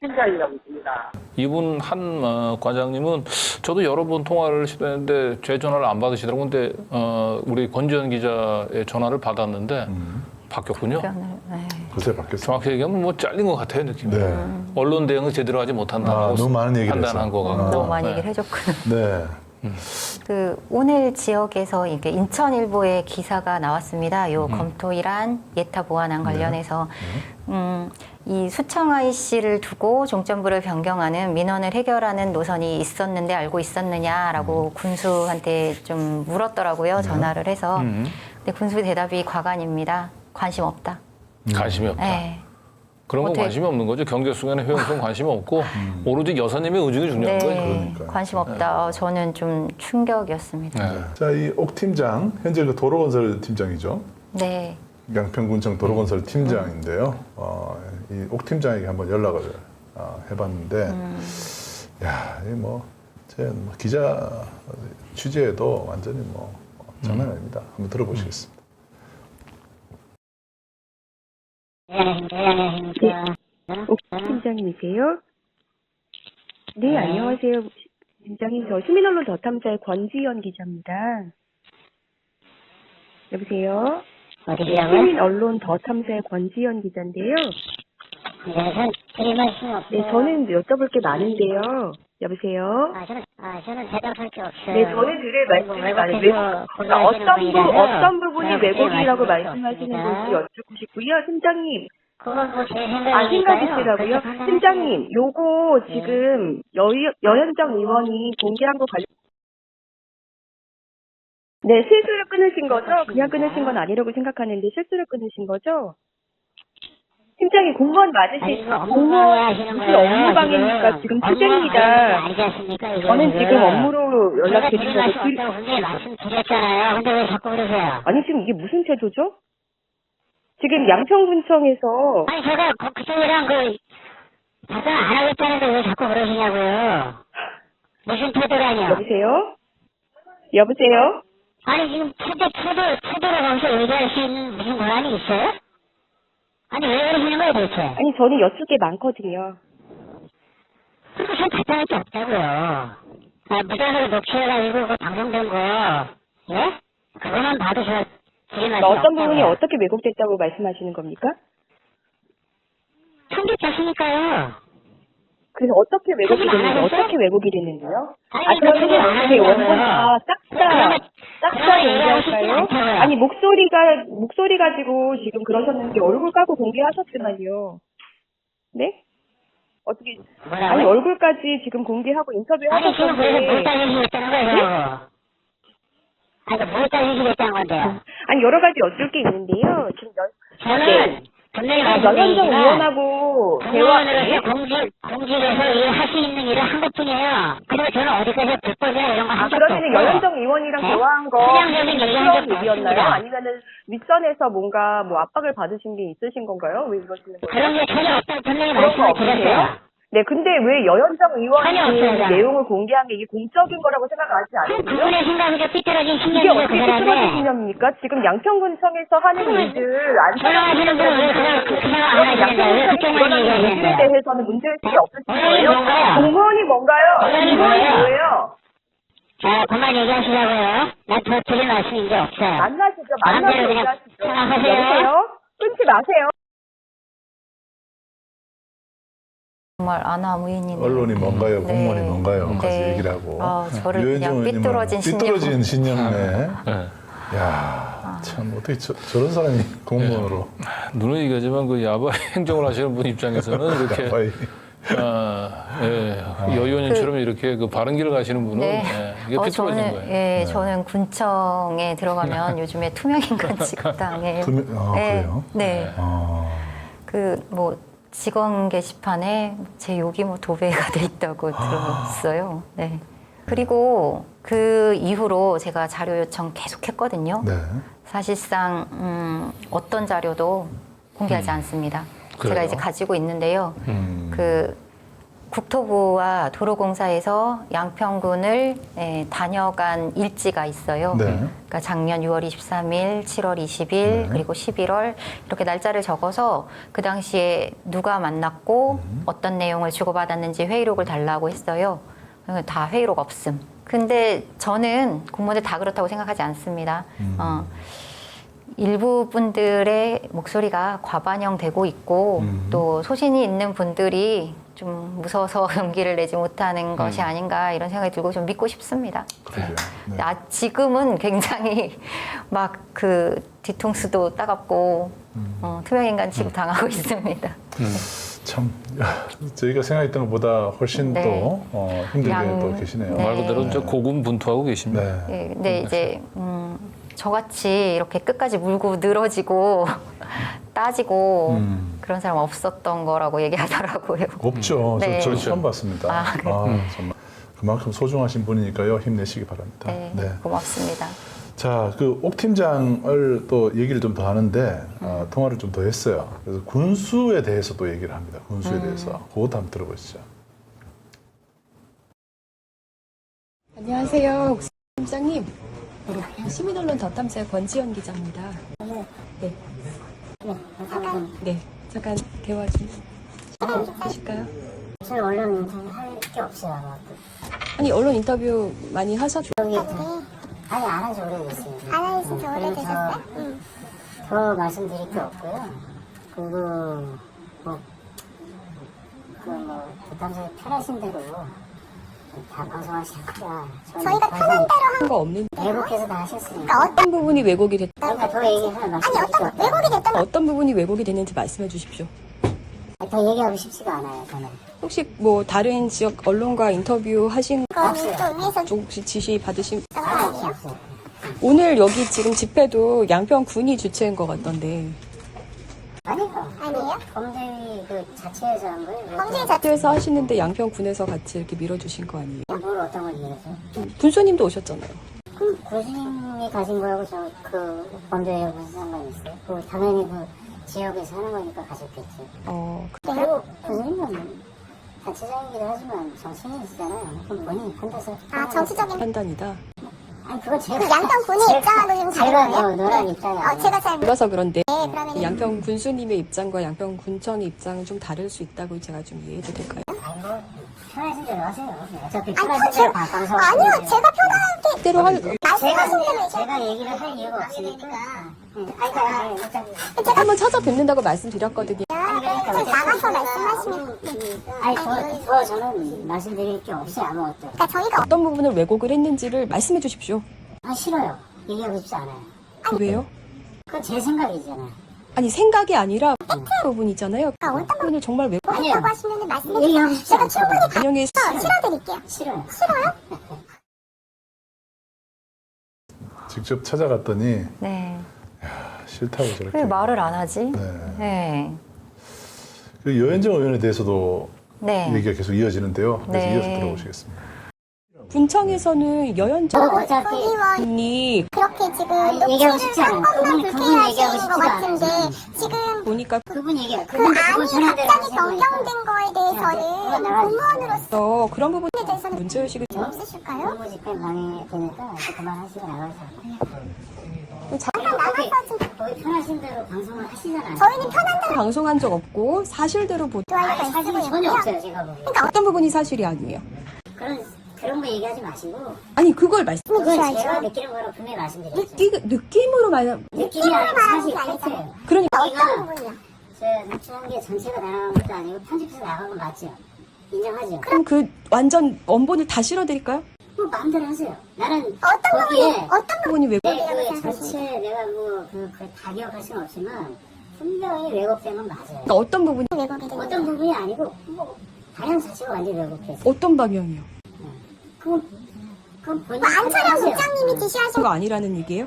팀장이라고 있습니다. 이분 한 과장님은 저도 여러 번 통화를 시도했는데 제 전화를 안 받으시더라고요. 근데 우리 권지연 기자의 전화를 받았는데 바뀌었군요. 그새 바뀌었어요. 정확히 얘기하면 뭐 잘린 것 같아요, 느낌이. 네. 언론 대응을 제대로 하지 못한다고 너무 많은 얘기를 판단한 해서. 것 같고. 너무 많이 얘기를 해줬구나. 네. 그 오늘 지역에서 이게 인천일보에 기사가 나왔습니다. 요 검토일한 예타 보완안 관련해서 이 수청 IC를 두고 종점부를 변경하는 민원을 해결하는 노선이 있었는데 알고 있었느냐라고 군수한테 좀 물었더라고요. 전화를 해서. 근데 군수 대답이 과간입니다. 관심 없다. 관심이 없다. 네. 그런 건 어떻게- 관심이 없는 거죠. 경제 수행에 효용성 관심이 없고 오로지 여사님의 의중이 중요한 거예요. 네, 그러니까요. 관심 없다. 저는 좀 충격이었습니다. 네. 자, 이 옥 팀장, 현재 그 도로건설 팀장이죠. 네. 양평군청 도로건설 팀장인데요. 이 옥 팀장에게 한번 연락을 해봤는데, 야, 제 기자 취재에도 완전히 장난 아닙니다. 한번 들어보시겠습니다. 옥 팀장님이세요? 네, 안녕하세요. 팀장님, 저 시민언론 더탐사의 권지연 기자입니다. 여보세요? 시민언론 더탐사의 권지연 기자인데요. 네, 저는 여쭤볼 게 많은데요. 여보세요? 저는 대답할 게 없어요. 네, 저는 드릴 말씀이 많은데요. 어떤 부분이 왜곡이라고 말씀하시는 건지 여쭙고 싶고요. 팀장님. 그건 뭐제 생각이시라고요? 팀장님, 요거 지금 여현정 의원이 공개한 거 관련 네, 실수를 끊으신 거죠? 그냥 끊으신 건 아니라고 생각하는데 실수를 끊으신 거죠? 팀장님 공무원 공무원 무슨 업무방해니까 지금 투쟁입니다. 저는 지금 업무로 연락드리려고 말씀드렸잖아요. 근데 왜 자꾸 그러세요? 아니 지금 이게 무슨 태도죠? 지금 양평군청에서 아니 제가 그쪽이랑 답변 안 하겠다는데 왜 자꾸 그러시냐고요? 무슨 태도라뇨? 여보세요? 아니 지금 태도로 거기서 얘기할 수 있는 무슨 권한이 있어요? 아니 왜 그러시는 거예요 도대체? 아니 저는 여쭐 게 많거든요. 그거 전 답변할 게 없다고요. 무단으로 녹취해가지고 그 방송된 거, 예? 그거만 봐도 저 드릴 말이 어떤 부분이 없다고요. 어떻게 왜곡됐다고 말씀하시는 겁니까? 편집됐으니까요. 그래서 어떻게 왜곡이 편집 안 됐는데 하셨어요? 어떻게 왜곡이 됐는데요? 아니, 그러면 편집 안 그 하셨다고요. 원본 싹다 얘기할까요? 아니 목소리 가지고 지금 그러셨는데 얼굴 까고 공개하셨지만요. 네? 어떻게? 뭐라고요? 아니 얼굴까지 지금 공개하고 인터뷰 아니 지금 그래서 뭘 하셨는데 따지시겠다는 거예요? 아니 뭘 따지시겠다는 건데요? 아니 여러 가지 여쭐 게 있는데요. 지금 저는 분명히 여현정 말씀드리지만 의원하고 공무원으로서 공직에서 할 수 있는 일을 한 것뿐이에요. 그리고 저는 어디까지 불법이나 이런 거 한 적도 없고. 그러면 여현정 의원이랑 네? 대화한 거 편향적인 얘기한 적도 일이었나요? 없습니다. 아니면은 윗선에서 뭔가 압박을 받으신 게 있으신 건가요? 왜 이러시는 거예요? 그런 게 전혀 없다고 분명히 그런 거 말씀을 없으세요? 드렸어요. 네, 근데 왜 여현정 전혀 의원이 없습니다. 내용을 공개한 게 이게 공적인 거라고 생각하지 않으세요? 그분의 생각이 삐뚤어진 이게 신념이죠, 그 어떻게 사람의. 삐뚤어진 신념입니까? 지금 양평군청에서 하는 일들 안 전화하시는 분은 왜 그 생각 안 하시는데 왜 그쪽만 일들에 얘기하시는데요? 대해서는 문제의식이 없으신 공무원이 거예요? 뭔가요? 공무원이 뭔가요? 공무원이 공무원이 뭐예요? 뭐예요? 자, 그만 얘기하시라고요. 난 더 드릴 말씀이 이제 없어요. 만나시죠. 마음대로 만나서 그냥 얘기하시죠. 생각하세요. 여보세요? 끊지 마세요. 정말 아나무인이네요. 언론이 뭔가요? 네. 공무원이 뭔가요? 까지 네. 얘기를 하고. 저를 유현정 그냥 의원님은 삐뚤어진 삐뚤어진 신념에. 네. 야, 참 어떻게 저런 사람이 공무원으로. 눈은 이거지만 그 야바이 행정을 하시는 분 입장에서는 이렇게 야바이. 여 의원님처럼 이렇게 그 바른 길을 가시는 분은 네. 이게 삐뚤어진 저는 거예요. 저는 군청에 들어가면 요즘에 투명인간 취급당해요. 그래요? 네. 아. 직원 게시판에 제 욕이 도배가 돼 있다고 들었어요. 네. 그리고 그 이후로 제가 자료 요청 계속했거든요. 네. 사실상 어떤 자료도 공개하지 않습니다. 그래요? 제가 이제 가지고 있는데요. 그 국토부와 도로공사에서 양평군을 다녀간 일지가 있어요. 네. 그러니까 작년 6월 23일, 7월 20일, 네. 그리고 11월 이렇게 날짜를 적어서 그 당시에 누가 만났고 어떤 내용을 주고받았는지 회의록을 달라고 했어요. 다 회의록 없음. 근데 저는 공무원들 다 그렇다고 생각하지 않습니다. 일부 분들의 목소리가 과반영되고 있고 또 소신이 있는 분들이 좀 무서워서 용기를 내지 못하는 것이 아닌가 이런 생각이 들고 좀 믿고 싶습니다. 그러게요. 네. 지금은 굉장히 막 그 뒤통수도 따갑고 투명인간 취급 당하고 있습니다. 참 저희가 생각했던 것보다 훨씬 네. 또 힘들게 또 계시네요. 네. 말 그대로 이제 고군분투하고 계십니다. 네. 네, 근데 이제 저같이 이렇게 끝까지 물고 늘어지고 따지고 그런 사람 없었던 거라고 얘기하더라고요. 없죠. 네. 저 처음 봤습니다. 아, 그래요? 정말 그만큼 소중하신 분이니까요. 힘내시기 바랍니다. 네, 고맙습니다. 자, 그 옥 팀장을 또 얘기를 좀 더 하는데 통화를 좀 더 했어요. 그래서 군수에 대해서 또 얘기를 합니다. 군수에 대해서 그것도 한번 들어보시죠. 안녕하세요, 옥 팀장님. 시민언론 더 탐사의 권지연 기자입니다. 네. 네, 잠깐 대화 좀 하실까요? 저는 언론 인터뷰 할 게 없어요. 아마. 아니, 언론 인터뷰 많이 하셨죠? 아니, 안 한 지 오래됐어요. 안 하신 지 오래되셨어요? 더 말씀드릴 게 없고요. 그리고 부담스럽게 편하신 대로 다 방송하실 거라. 저희가 편한 대로 한 거 없는. 왜곡해서 다 하셨으니까. 어떤 부분이 왜곡이 됐다? 그러니까 더 얘기하면 말씀드릴게요. 왜곡이 됐다면 어떤 부분이 왜곡이 됐는지 말씀해 주십시오. 더 얘기하고 싶지가 않아요, 저는. 혹시 뭐 다른 지역 언론과 인터뷰 하신 거는 또 위에서 혹시 지시 받으신 없어요. 오늘 여기 지금 집회도 양평 군이 주최한 것 같던데 아니에요? 범죄위 그 자체에서 한 거예요? 범죄 자체 집회에서 하시는데 양평 군에서 같이 이렇게 밀어주신 거 아니에요? 뭘 어떤 걸 이해해서? 군수님도 오셨잖아요. 그럼 교수님이 가진 거하고 저 그 범죄하고 무슨 상관이 있어요? 그 당연히 그 지역에서 하는 거니까 가셨겠지. 그리고 교수님은 단체장이기도 하지만 정치인이시잖아요. 그럼 본인이 판단해서 정치적인 판단이다. 아니 그거 제가 그 양평 군의 입장하고 좀 다른 제가 거예요? 노란 입장이 아니에요. 제가 잘 몰라서 그런데 그러면 양평 군수님의 입장과 양평 군청의 입장은 좀 다를 수 있다고 제가 좀 이해해도 될까요? 아니 뭐 편하신 대로 하세요. 어차피 편하신 대로 다 방송. 아니요, 제가 편하게 때로 할 제가 얘기를 할 이유가 없으니까. 한번 찾아뵙는다고 말씀드렸거든요. 나가서 말씀하시면 아니 저는 말씀드릴 게 없어요 아무것도. 그러니까 저희가 어떤 부분을 왜곡을 했는지를 말씀해 주십시오. 아 싫어요. 얘기하고 싶지 않아요. 왜요? 그건 제 생각이잖아요. 아니 생각이 아니라 팩트 부분이잖아요. 어떤 부분을 정말 왜곡했다고 하시면 말씀해 얘기하고 주세요. 싶지 제가 않죠. 충분히 반영해 실어드릴게요. 싫어요. 싫어요? 직접 찾아갔더니 네. 싫다고 저렇게. 왜 말을 안 하지? 네. 네. 그 여현정 의원에 대해서도 네. 얘기가 계속 이어지는데요. 그래서 네. 이어서 들어보시겠습니다. 군청에서는 여현정 어차피 군이 그렇게 지금 얘기하고 싶지 않아요. 조금만 그분 불쾌하시는 얘기하고 것 싶지가 같은데 않아요. 지금 보니까 그분 얘기해요. 그 안이 갑자기 변경된 거에 대해서는 공무원으로서 그런 부분에 대해서는 문제의식이 좀 없으실까요? 업무 집행 방해되니까 그만하시고 나가서. 잠깐 나가서 좀 거기 편하신 대로 방송을 하시잖아요. 저희는 편한 대로 방송한 적 없고 사실대로 좋아요가 사실이 있으면 전혀 없어요 제가 보기에. 어떤 부분이 사실이 아니에요. 그런 거 얘기하지 마시고 아니 그걸 말씀 그건 제가 느끼는 거라고 분명히 말씀드렸죠. 느낌으로 말 느낌이 아니고 사실 팩트예요. 그러니까 어떤 부분이요? 제가 노출한 게 전체가 나간 것도 아니고 편집해서 나간 건 맞죠? 인정하죠? 그럼 그 완전 원본을 다 실어드릴까요? 뭐 마음대로 하세요. 나는 어떤 거기에 부분이 왜 그 전체 내가 다 기억할 수는 없지만 분명히 왜곡된 건 맞아요. 그러니까 어떤 부분이 왜곡이 된 어떤 부분이 아니고 방향 자체가 완전히 왜곡했어요. 어떤 방향이요? 그건 본인 안철영 판단하세요. 국장님이 지시하신 거 아니라는 얘기예요?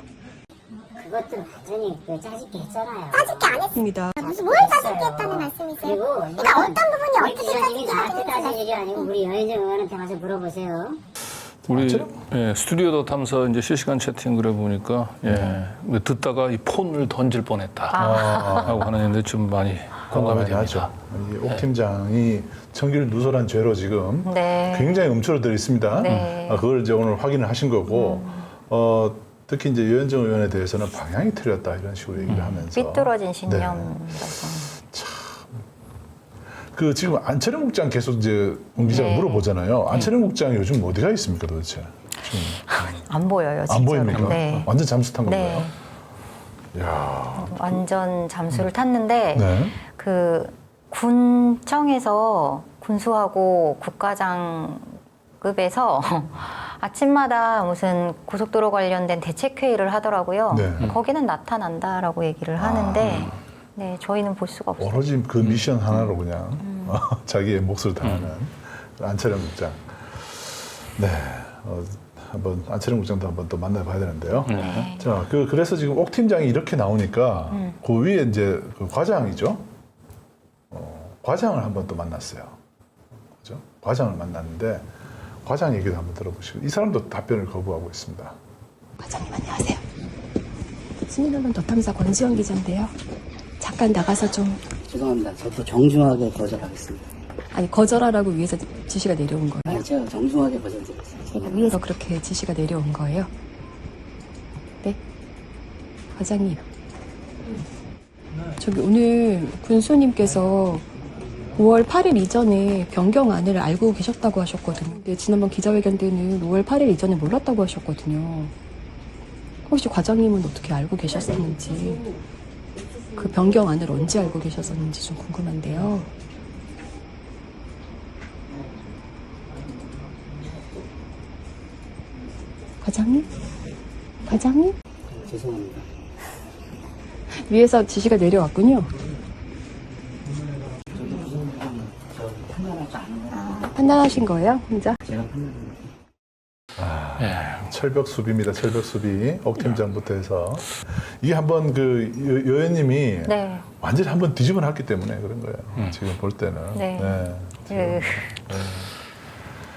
그것도 완전히 짜집게 했잖아요. 짜집게 안 했습니다. 입니다. 무슨 뭘 짜집게 했다는 말씀이세요? 그리고 그러니까 어떤 부분이 우리 어떻게 기자님이 짜집게 나한테 따질 했는지 일이 아니고 우리 여현정 의원한테 가서 물어보세요. 우리 스튜디오 더 탐사 이제 실시간 채팅글에 보니까 듣다가 이 폰을 던질 뻔했다 하고 하는데 좀 많이 공감이 됩니다. 옥 팀장이 청길 누설한 죄로 지금 네. 굉장히 움츠러들어 있습니다. 네. 그걸 이제 오늘 확인을 하신 거고 특히 이제 여현정 의원에 대해서는 방향이 틀렸다 이런 식으로 얘기를 하면서 삐뚤어진 신념. 그 지금 안철영 국장 계속 이제 옹 기자가 네. 물어보잖아요. 안철영 국장 요즘 어디가 있습니까 도대체? 지금 안 보여요, 진짜. 안 보입니까? 네. 완전 잠수 탄 네. 건가요? 완전 잠수를 탔는데 네. 그 군청에서 군수하고 국가장급에서 아침마다 무슨 고속도로 관련된 대책회의를 하더라고요. 네. 거기는 나타난다라고 얘기를 하는데 네, 저희는 볼 수가 없어요. 오로지 그 미션 하나로 그냥 자기의 몫을 다하는 안철영 국장. 네, 한번 안철영 국장도 한번 또 만나봐야 되는데요. 네. 자, 그래서 지금 옥 팀장이 이렇게 나오니까 그 위에 이제 그 과장이죠. 과장을 한번 또 만났어요. 그죠? 과장을 만났는데 과장 얘기도 한번 들어보시고 이 사람도 답변을 거부하고 있습니다. 과장님 안녕하세요. 시민언론 더탐사 권지영 기자인데요. 잠깐 나가서 좀. 죄송합니다. 저도 정중하게 거절하겠습니다. 아니 거절하라고 위에서 지시가 내려온 거예요? 아니, 제가 정중하게 거절드리겠습니다. 제가 위에서 그렇게 지시가 내려온 거예요? 네? 과장님. 저기 오늘 군수님께서 5월 8일 이전에 변경안을 알고 계셨다고 하셨거든요. 근데 지난번 기자회견 때는 5월 8일 이전에 몰랐다고 하셨거든요. 혹시 과장님은 어떻게 알고 계셨었는지, 그 변경안을 언제 알고 계셨었는지 좀 궁금한데요. 과장님? 과장님? 죄송합니다. 위에서 지시가 내려왔군요. 판단하신 거예요, 혼자? 제가 판단합니다. 철벽 수비입니다. 철벽 수비. 옥 팀장부터 해서 이게 한번 그 여연님이 네. 완전히 한번 뒤집어 놨기 때문에 그런 거예요. 지금 볼 때는. 네. 네.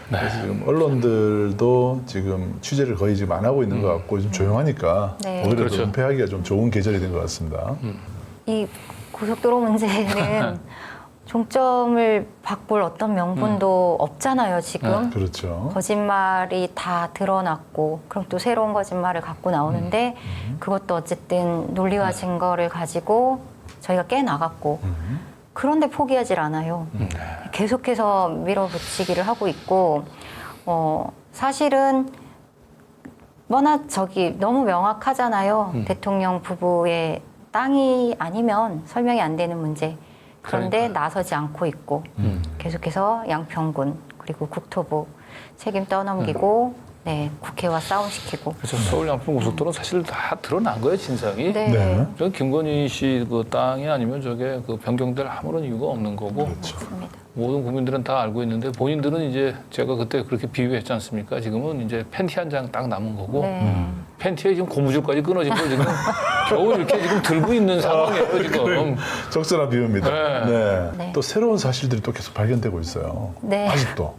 그래서 지금 언론들도 지금 취재를 거의 지금 안 하고 있는 것 같고 좀 조용하니까 네. 오히려 그렇죠. 은폐하기가 좀 좋은 계절이 된 것 같습니다. 이 고속도로 문제는 종점을 바꿀 어떤 명분도 없잖아요, 지금. 그렇죠. 거짓말이 다 드러났고, 그럼 또 새로운 거짓말을 갖고 나오는데, 그것도 어쨌든 논리와 증거를 가지고 저희가 깨나갔고, 그런데 포기하질 않아요. 계속해서 밀어붙이기를 하고 있고, 사실은 워낙 너무 명확하잖아요. 대통령 부부의 땅이 아니면 설명이 안 되는 문제. 그런데 나서지 않고 있고 계속해서 양평군 그리고 국토부 책임 떠넘기고 네, 국회와 싸움시키고. 그래서 서울 양평고속도로는 사실 다 드러난 거예요, 진상이. 네. 네. 저 김건희 씨 그 땅이 아니면 저게 그 변경될 아무런 이유가 없는 거고. 그렇죠. 모든 국민들은 다 알고 있는데 본인들은 이제 제가 그때 그렇게 비유했지 않습니까? 지금은 이제 팬티 한 장 딱 남은 거고 팬티에 지금 고무줄까지 끊어지고 지금 겨우 이렇게 지금 들고 있는 상황이에요, 지금. 적절한 비유입니다. 네. 네. 또 새로운 사실들이 또 계속 발견되고 있어요. 네. 아직도.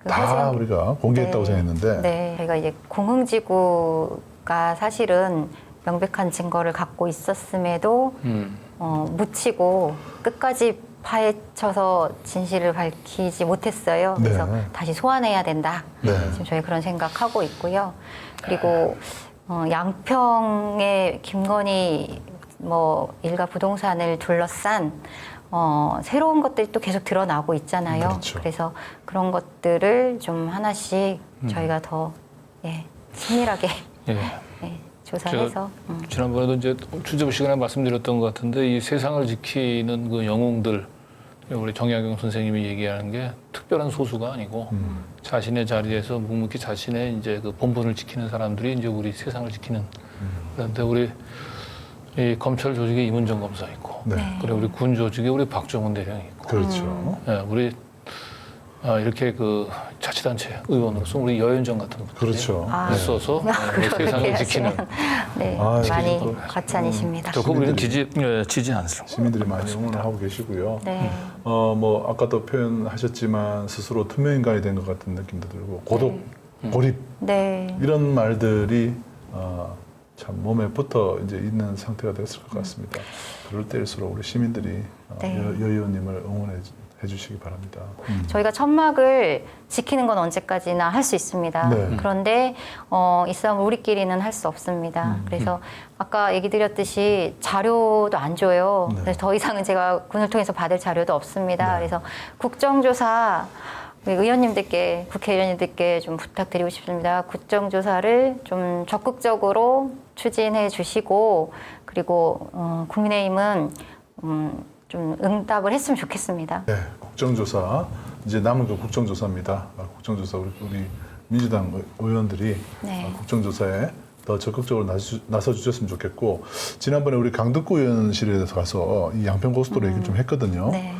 다 사실, 우리가 공개했다고 생각했는데. 네, 저희가 이제 공흥지구가 사실은 명백한 증거를 갖고 있었음에도 묻히고 끝까지 파헤쳐서 진실을 밝히지 못했어요. 그래서 네. 다시 소환해야 된다. 네. 지금 저희 그런 생각하고 있고요. 그리고 양평의 김건희 일가 부동산을 둘러싼 새로운 것들이 또 계속 드러나고 있잖아요. 그렇죠. 그래서 그런 것들을 좀 하나씩 저희가 더 치밀하게 조사해서. 지난번에도 이제 취재부 시간에 말씀드렸던 것 같은데 이 세상을 지키는 그 영웅들, 우리 정약용 선생님이 얘기하는 게 특별한 소수가 아니고 자신의 자리에서 묵묵히 자신의 이제 그 본분을 지키는 사람들이 이제 우리 세상을 지키는. 그런데 우리 이 검찰 조직에 임은정 검사 있고, 그리고 우리 군 조직에 우리 박정훈 대령이 있고, 그렇죠. 네, 우리 이렇게 그 자치단체 의원으로서 우리 여현정 같은 분들이 그렇죠. 있어서 세상을 지키는 많이 과찬이십니다. 저 우리는 지지 않습니다. 시민들이 많이 응원을 하고 계시고요. 네. 아까도 표현하셨지만 스스로 투명 인간이 된 것 같은 느낌도 들고 고독, 고립 이런 말들이 참 몸에 붙어 이제 있는 상태가 됐을 것 같습니다. 그럴 때일수록 우리 시민들이 여 의원님을 응원해 주시기 바랍니다. 저희가 천막을 지키는 건 언제까지나 할 수 있습니다. 네. 그런데 이 싸움 우리끼리는 할 수 없습니다. 그래서 아까 얘기 드렸듯이 자료도 안 줘요. 그래서 더 이상은 제가 군을 통해서 받을 자료도 없습니다. 그래서 국정조사 의원님들께, 국회의원님들께 좀 부탁드리고 싶습니다. 국정조사를 좀 적극적으로 추진해 주시고, 그리고 국민의힘은 좀 응답을 했으면 좋겠습니다. 네, 국정조사 이제 남은 그 국정조사입니다. 국정조사 우리 민주당 의원들이 네. 국정조사에 더 적극적으로 나서 주셨으면 좋겠고 지난번에 우리 강덕구 의원실에 가서 이 양평고속도로 얘기를 좀 했거든요. 네.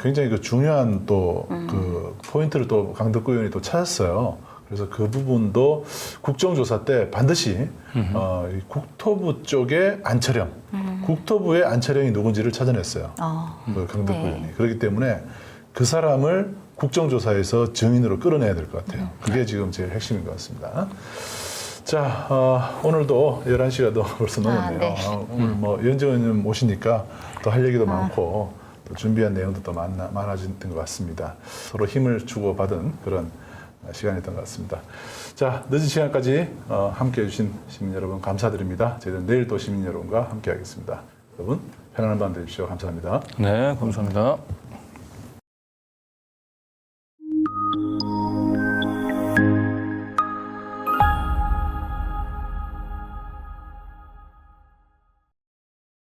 굉장히 그 중요한 또 그 포인트를 또 강덕구 의원이 또 찾았어요. 그래서 그 부분도 국정조사 때 반드시 이 국토부 쪽의 안철영, 국토부의 안철영이 누군지를 찾아냈어요. 그 강덕구 네. 의원이. 그렇기 때문에 그 사람을 국정조사에서 증인으로 끌어내야 될 것 같아요. 그게 지금 제일 핵심인 것 같습니다. 자, 오늘도 11시가 더 벌써 넘었네요. 네. 오늘 뭐 연정 의원님 오시니까 또 할 얘기도 많고 또 준비한 내용도 또 많아진 것 같습니다. 서로 힘을 주고받은 그런 시간이었던 것 같습니다. 자, 늦은 시간까지 함께 해주신 시민 여러분 감사드립니다. 저희는 내일 또 시민 여러분과 함께 하겠습니다. 여러분 편안한 밤 되십시오. 감사합니다. 네, 감사합니다.